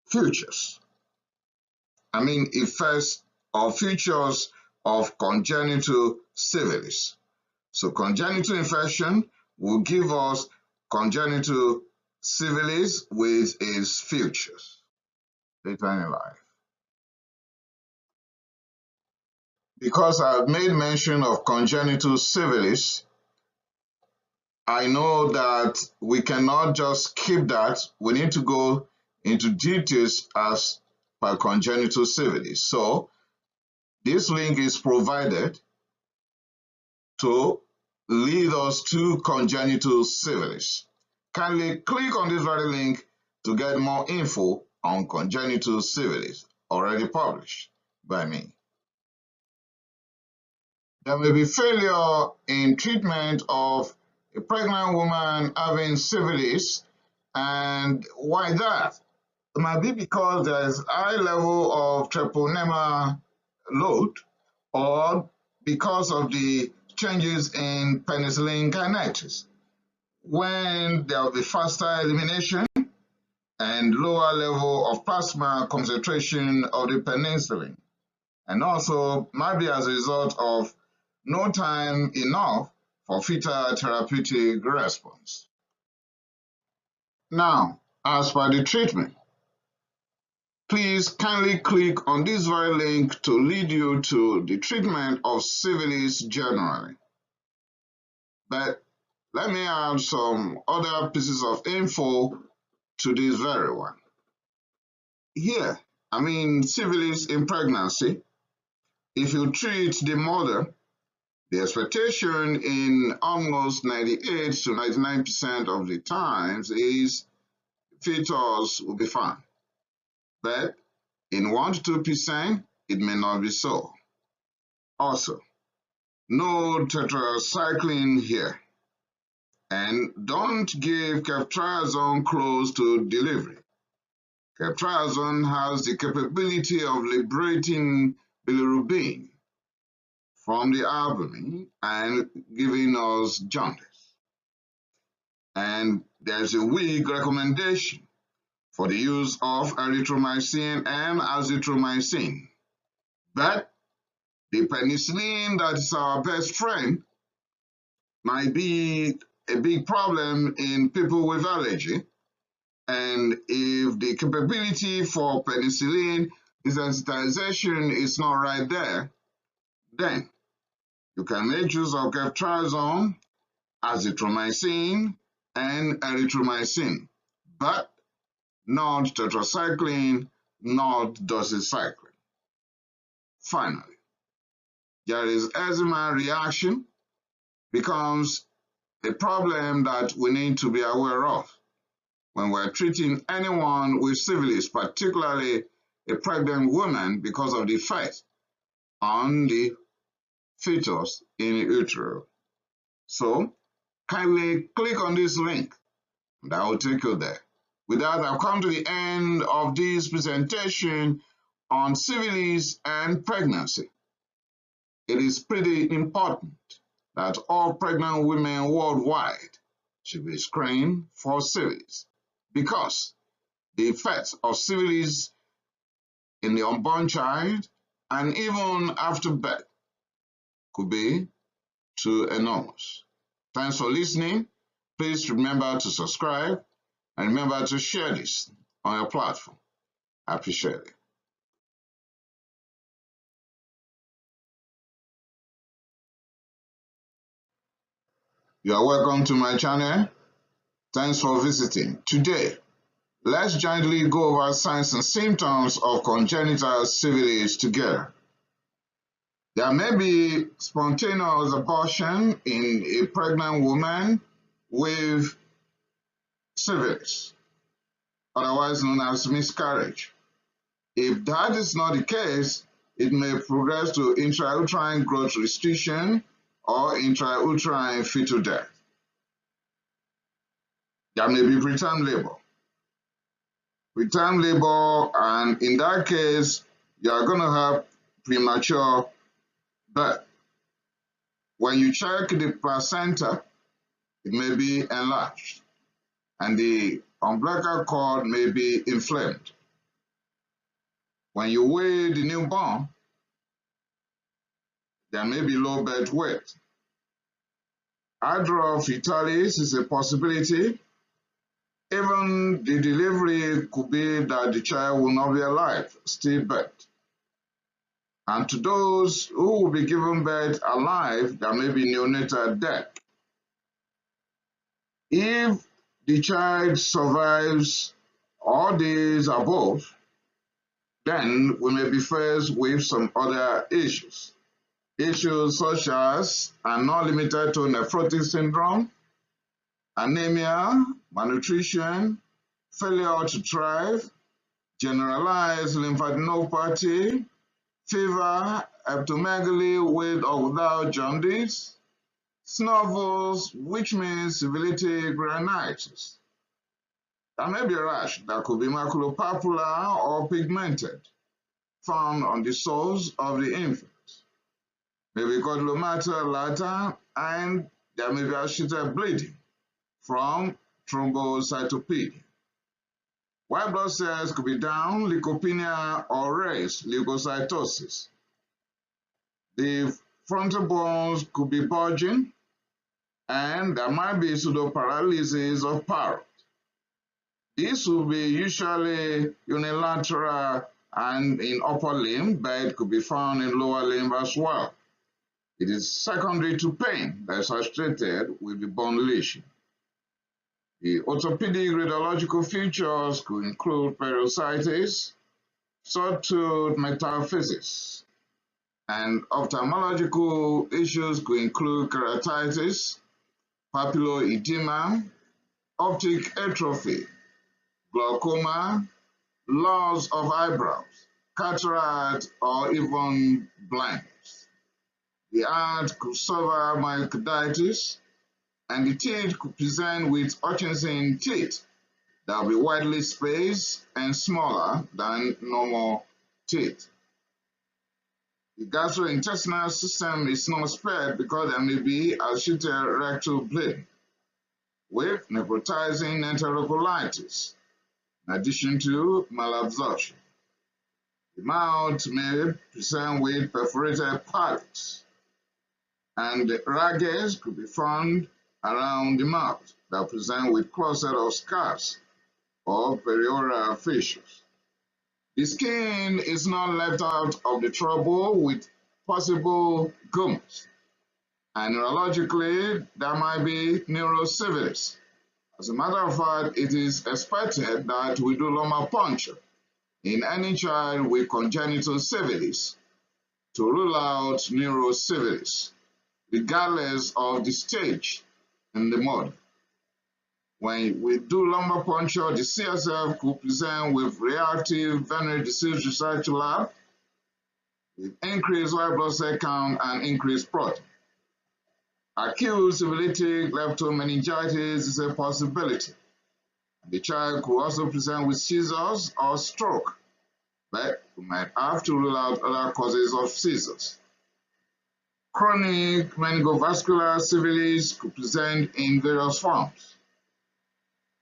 features. Effects or features of congenital syphilis. So congenital infection will give us congenital syphilis with its features later in life. Because I've made mention of congenital syphilis, I know that we cannot just keep that. We need to go into details as per congenital syphilis. So this link is provided to lead us to congenital syphilis. Kindly click on this very link to get more info on congenital syphilis, already published by me. There may be failure in treatment of a pregnant woman having syphilis, and why that? It might be because there is high level of treponema load, or because of the changes in penicillin kinetics, when there will be faster elimination and lower level of plasma concentration of the penicillin, and also might be as a result of no time enough for fetal therapeutic response. Now, as per the treatment, please kindly click on this very link to lead you to the treatment of syphilis generally. But let me add some other pieces of info to this very one. Here, syphilis in pregnancy, if you treat the mother, the expectation in almost 98 to 99% of the times is fetus will be fine. But in 1 to 2%, it may not be so. Also, no tetracycline here. And don't give ceftriaxone close to delivery. Ceftriaxone has the capability of liberating bilirubin from the abdomen and giving us jaundice. And there's a weak recommendation for the use of erythromycin and azithromycin. But the penicillin that is our best friend might be a big problem in people with allergy. And if the capability for penicillin desensitization is not right there, then you can make use of ceftriaxone, azithromycin, and erythromycin, but not tetracycline, not doxycycline. Finally, there is eczema reaction becomes a problem that we need to be aware of when we're treating anyone with syphilis, particularly a pregnant woman, because of the effect on the fetus in utero. So kindly click on this link and I will take you there. With that, I've come to the end of this presentation on syphilis and pregnancy. It is pretty important that all pregnant women worldwide should be screened for syphilis because the effects of syphilis in the unborn child and even after birth could be too enormous. Thanks for listening. Please remember to subscribe and remember to share this on your platform. I appreciate it. You are welcome to my channel. Thanks for visiting. Today, let's jointly go over signs and symptoms of congenital syphilis together. There may be spontaneous abortion in a pregnant woman with syphilis, otherwise known as miscarriage. If that is not the case, it may progress to intrauterine growth restriction or intrauterine fetal death. There may be preterm labor. Preterm labor, and in that case, you are going to have premature birth. When you check the placenta, it may be enlarged, and the umbilical cord may be inflamed. When you weigh the newborn, there may be low birth weight. Hydra fetalis is a possibility. Even the delivery could be that the child will not be alive, stillbirth. And to those who will be given birth alive, there may be neonatal death. If the child survives all these above, then we may be faced with some other issues. Issues such as, and not limited to, nephrotic syndrome, anemia, malnutrition, failure to thrive, generalized lymphadenopathy, fever, hepatomegaly with or without jaundice, snuffles, which means civility granitis. There may be a rash that could be maculopapular or pigmented, found on the soles of the infant. Maybe condylomata lata, and there may be associated bleeding from thrombocytopenia. White blood cells could be down, leukopenia, or raised leukocytosis. The frontal bones could be bulging, and there might be pseudoparalysis of parrot. This will be usually unilateral and in upper limb, but it could be found in lower limb as well. It is secondary to pain that is associated with the bone lesion. The orthopedic radiological features could include pericytis, sawtooth metaphysis, and ophthalmological issues could include keratitis, papilloedema, optic atrophy, glaucoma, loss of eyebrows, cataract, or even blindness. The eye could suffer myocarditis, and the teeth could present with Hutchinson teeth that will be widely spaced and smaller than normal teeth. The gastrointestinal system is not spared because there may be associated rectal bleeding with necrotizing enterocolitis, in addition to malabsorption. The mouth may present with perforated palate, and rages could be found around the mouth that present with cluster of scars or perioral fissures. The skin is not left out of the trouble with possible gums, and neurologically there might be neurosyphilis. As a matter of fact, it is expected that we do lumbar puncture in any child with congenital syphilis to rule out neurosyphilis, regardless of the stage in the mother. When we do lumbar puncture, the CSF could present with reactive venous disease research lab with increased white blood cell count and increased protein. Acute syphilitic leptomeningitis is a possibility. The child could also present with seizures or stroke, but we might have to rule out other causes of seizures. Chronic meningococcal syphilis could present in various forms.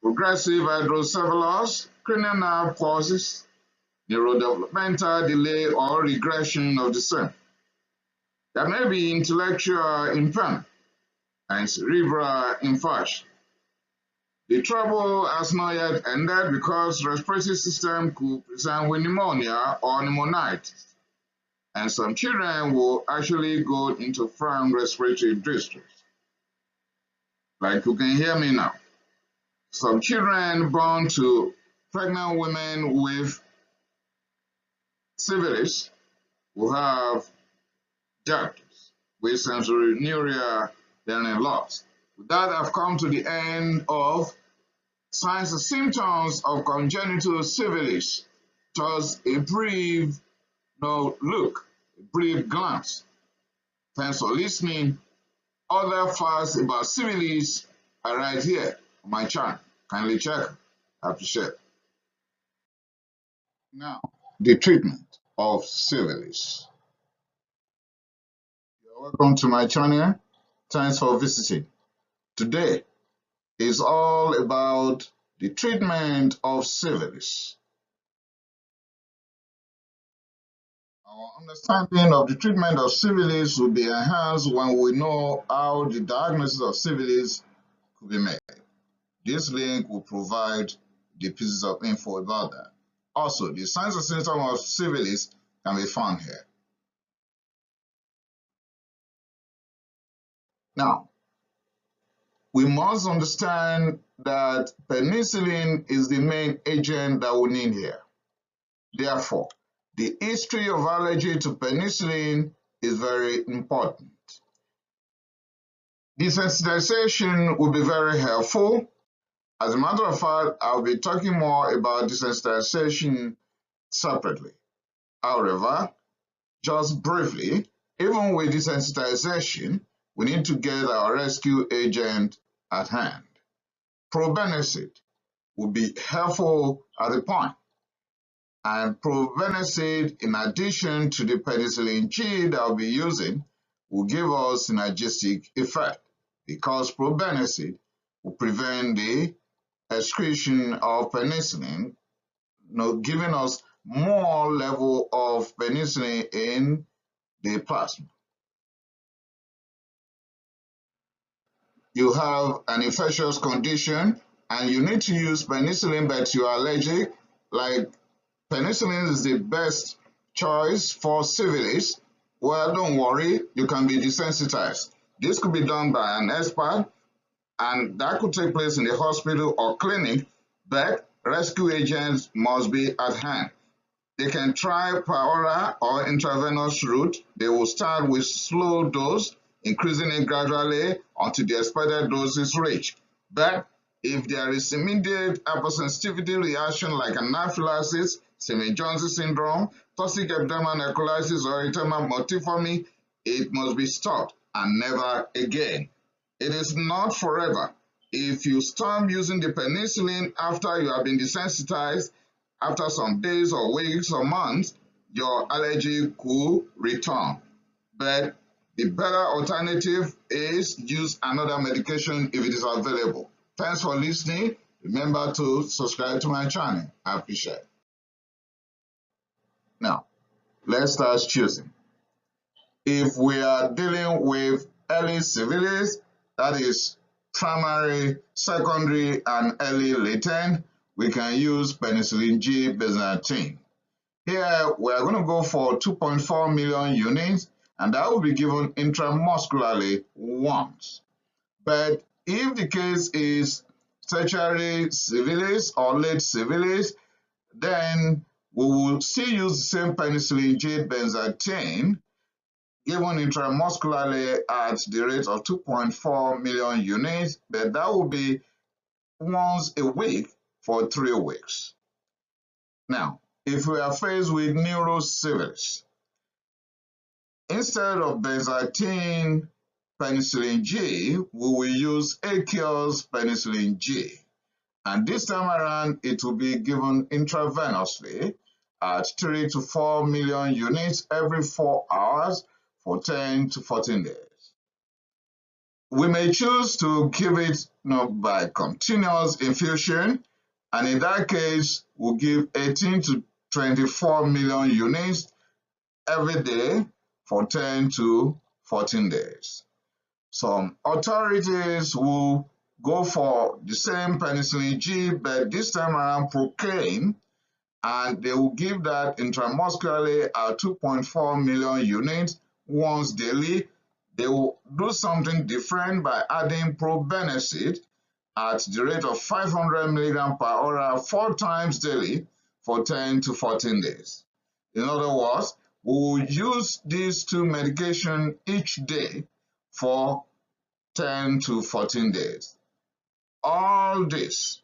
Progressive hydrocephalus, cranial nerve palsy, neurodevelopmental delay or regression of the same. There may be intellectual impairment and cerebral infarction. The trouble has not yet ended because respiratory system could present with pneumonia or pneumonitis, and some children will actually go into frank respiratory distress. Like you can hear me now. Some children born to pregnant women with syphilis will have jaundice with sensorineuria hearing loss. With that, I've come to the end of signs and symptoms of congenital syphilis. Just a brief look, a brief glance. Thanks for listening. Other facts about syphilis are right here on my channel. Kindly check. I appreciate it. Now, the treatment of syphilis. You're welcome to my channel. Thanks for visiting. Today is all about the treatment of syphilis. Our understanding of the treatment of syphilis will be enhanced when we know how the diagnosis of syphilis could be made. This link will provide the pieces of info about that. Also, the signs and symptoms of syphilis can be found here. Now, we must understand that penicillin is the main agent that we need here. Therefore, the history of allergy to penicillin is very important. Desensitization will be very helpful. As a matter of fact, I'll be talking more about desensitization separately. However, just briefly, even with desensitization, we need to get our rescue agent at hand. Probenecid will be helpful at the point. And probenecid, in addition to the penicillin G that I'll be using, will give us synergistic effect because probenecid will prevent the excretion of penicillin, giving us more level of penicillin in the plasma. You have an infectious condition and you need to use penicillin, but you are allergic, like penicillin is the best choice for syphilis. Well, don't worry, you can be desensitized. This could be done by an expert, and that could take place in the hospital or clinic, but rescue agents must be at hand. They can try per oral or intravenous route. They will start with slow dose, increasing it gradually until the expected dose is reached. But if there is immediate hypersensitivity reaction like anaphylaxis, Stevens-Johnson syndrome, toxic epidermal necrolysis, or erythema multiforme, it must be stopped and never again. It is not forever. If you stop using the penicillin after you have been desensitized, after some days or weeks or months, your allergy could return. But the better alternative is use another medication if it is available. Thanks for listening. Remember to subscribe to my channel. I appreciate it. Now, let's start choosing. If we are dealing with early syphilis, that is primary, secondary, and early latent, we can use penicillin G benzathine. Here, we are going to go for 2.4 million units, and that will be given intramuscularly once. But if the case is tertiary syphilis or late syphilis, then we will still use the same penicillin G benzathine given intramuscularly at the rate of 2.4 million units, but that will be once a week for 3 weeks. Now, if we are faced with neurosyphilis, instead of benzathine penicillin G, we will use Achios penicillin G. And this time around, it will be given intravenously at 3 to 4 million units every 4 hours for 10 to 14 days. We may choose to give it by continuous infusion, and in that case, we'll give 18 to 24 million units every day for 10 to 14 days. Some authorities will go for the same penicillin G, but this time around procaine, and they will give that intramuscularly at 2.4 million units once daily. They will do something different by adding probenecid at the rate of 500 milligrams per hour 4 times daily for 10 to 14 days. In other words, we will use these 2 medications each day for 10 to 14 days. All this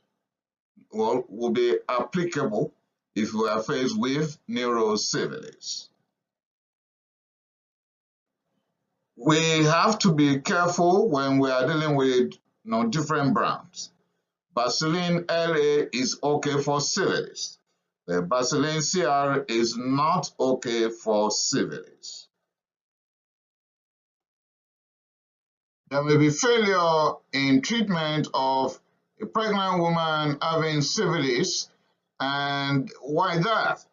will be applicable if we are faced with neurosyphilis. We have to be careful when we are dealing with different brands. Bacillin LA is okay for syphilis. The Bacillin CR is not okay for syphilis. There may be failure in treatment of a pregnant woman having syphilis, and why that?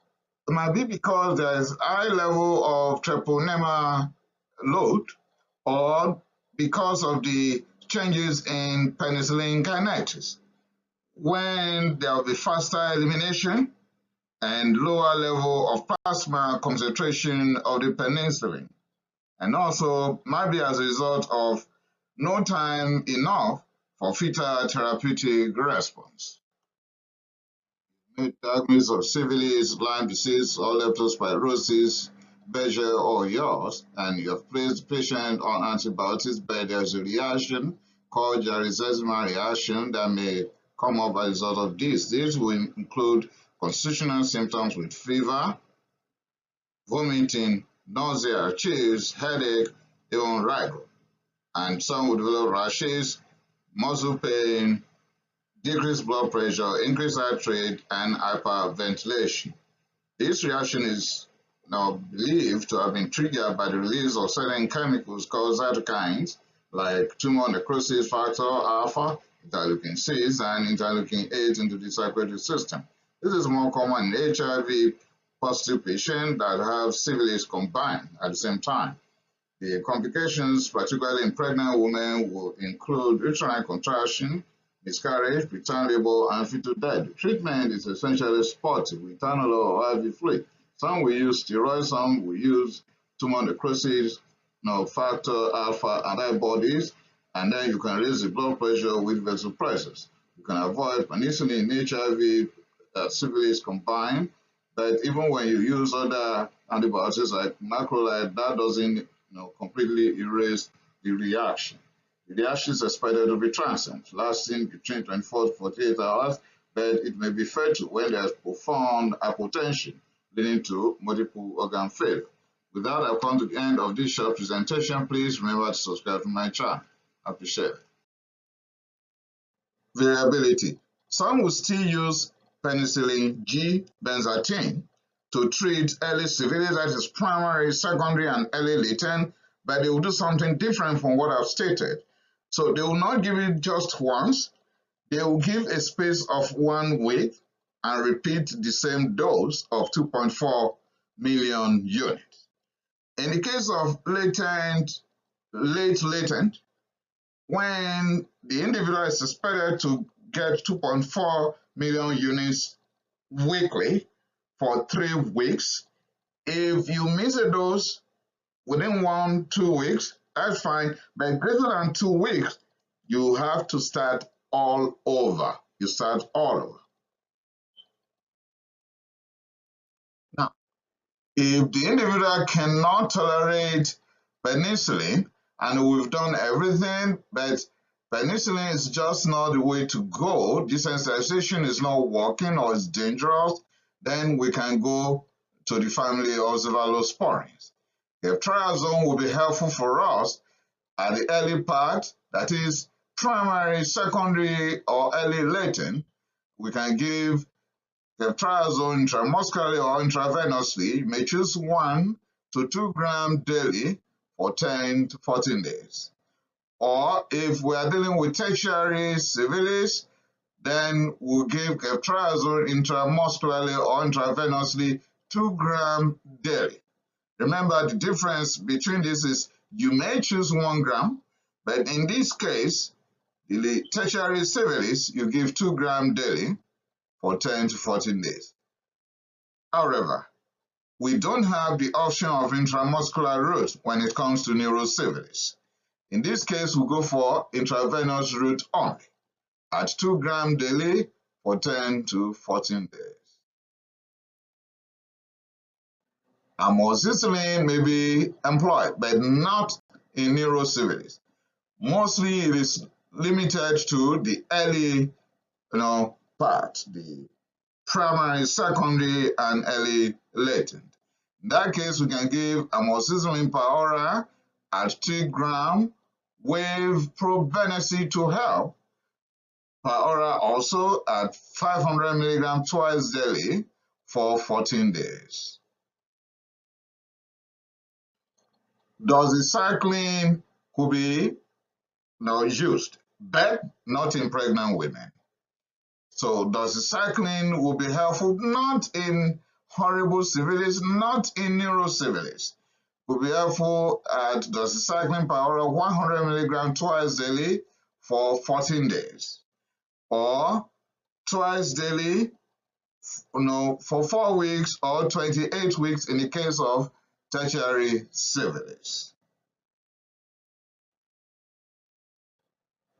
It might be because there is high level of treponema load, or because of the changes in penicillin kinetics. When there will be faster elimination and lower level of plasma concentration of the penicillin, and also might be as a result of no time enough for fetal therapeutic response. Diagnosis of syphilis, Lyme disease, or leptospirosis, Becher or yours, and you have placed the patient on antibiotics, but there's a reaction called Jarry-Zetzman reaction that may come up as a result of this. This will include constitutional symptoms with fever, vomiting, nausea, chills, headache, even rigor. And some will develop rashes, muscle pain, decreased blood pressure, increased heart rate, and hyperventilation. This reaction is now believed to have been triggered by the release of certain chemicals called cytokines like tumor necrosis factor alpha, interleukin 6, and interleukin 8 into the circulatory system. This is more common in HIV positive patients that have syphilis combined at the same time. The complications, particularly in pregnant women, will include uterine contraction, miscarriage, preterm labor, and fetal death. The treatment is essentially supportive with Tanolol or IV fluid. Some will use steroids, some will use tumor necrosis, factor alpha antibodies, and then you can raise the blood pressure with vasopressors. You can avoid penicillin in HIV, syphilis combined, but even when you use other antibiotics like macrolide, that doesn't completely erase the reaction. The reaction is expected to be transient, lasting between 24 to 48 hours, but it may be fatal when there's profound hypotension, leading to multiple organ failure. With that, I've come to the end of this short presentation. Please remember to subscribe to my channel. I appreciate it. Variability. Some will still use penicillin G benzathine to treat early syphilis, that is primary, secondary, and early latent, but they will do something different from what I've stated. So they will not give it just once. They will give a space of 1 week and repeat the same dose of 2.4 million units. In the case of late latent, when the individual is expected to get 2.4 million units weekly for 3 weeks, if you miss a dose within 1-2 weeks, that's fine, but greater than 2 weeks, you have to start all over. You start all over. Now, if the individual cannot tolerate penicillin, and we've done everything, but penicillin is just not the way to go, desensitization is not working or is dangerous, then we can go to the family of cephalosporins. Ceftriaxone will be helpful for us at the early part, that is primary, secondary, or early latent, we can give ceftriaxone intramuscularly or intravenously. You may choose 1 to 2 grams daily for 10 to 14 days. Or if we are dealing with tertiary syphilis, then we'll give ceftriaxone intramuscularly or intravenously 2 grams daily. Remember, the difference between this is you may choose 1 gram, but in this case, the tertiary syphilis, you give 2 grams daily for 10 to 14 days. However, we don't have the option of intramuscular route when it comes to neurosyphilis. In this case, we'll go for intravenous route only at 2 grams daily for 10 to 14 days. Amoxicillin may be employed, but not in neurosyphilis. Mostly it is limited to the early part, the primary, secondary, and early latent. In that case, we can give amoxicillin per oral at 2 grams with probenecid to help per oral also at 500 milligrams twice daily for 14 days. Doxycycline could be used, but not in pregnant women. So doxycycline will be helpful not in horrible syphilis, not in neurosyphilis. Will be helpful at doxycycline per oral 100 milligrams twice daily for 14 days, or twice daily for 4 weeks or 28 weeks in the case of tertiary syphilis.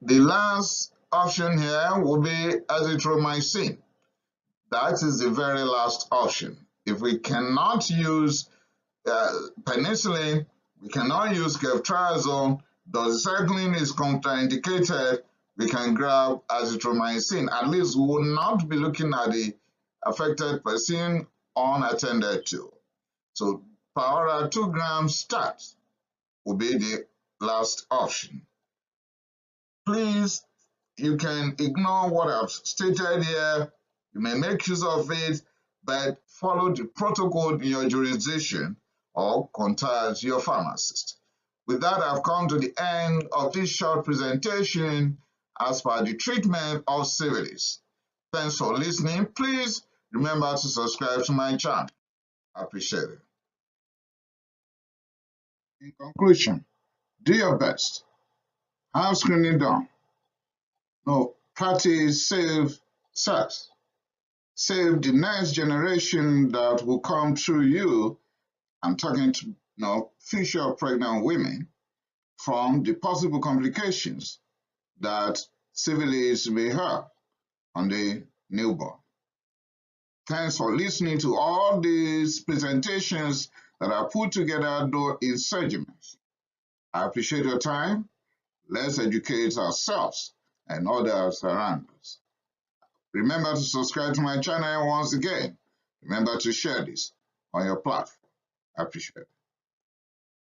The last option here will be azithromycin. That is the very last option. If we cannot use penicillin, we cannot use ceftriaxone, doxycycline is contraindicated, we can grab azithromycin. At least we will not be looking at the affected person unattended to. So per oral 2 grams start will be the last option. Please, you can ignore what I've stated here. You may make use of it, but follow the protocol in your jurisdiction or contact your pharmacist. With that, I've come to the end of this short presentation as per the treatment of syphilis. Thanks for listening. Please remember to subscribe to my channel. I appreciate it. In conclusion, do your best. Have screening done. No, practice safe sex. Save the next generation that will come through you. I'm talking to future pregnant women from the possible complications that syphilis may have on the newborn. Thanks for listening to all these presentations that are put together in segments. I appreciate your time. Let's educate ourselves and others around us. Remember to subscribe to my channel once again. Remember to share this on your platform. I appreciate it.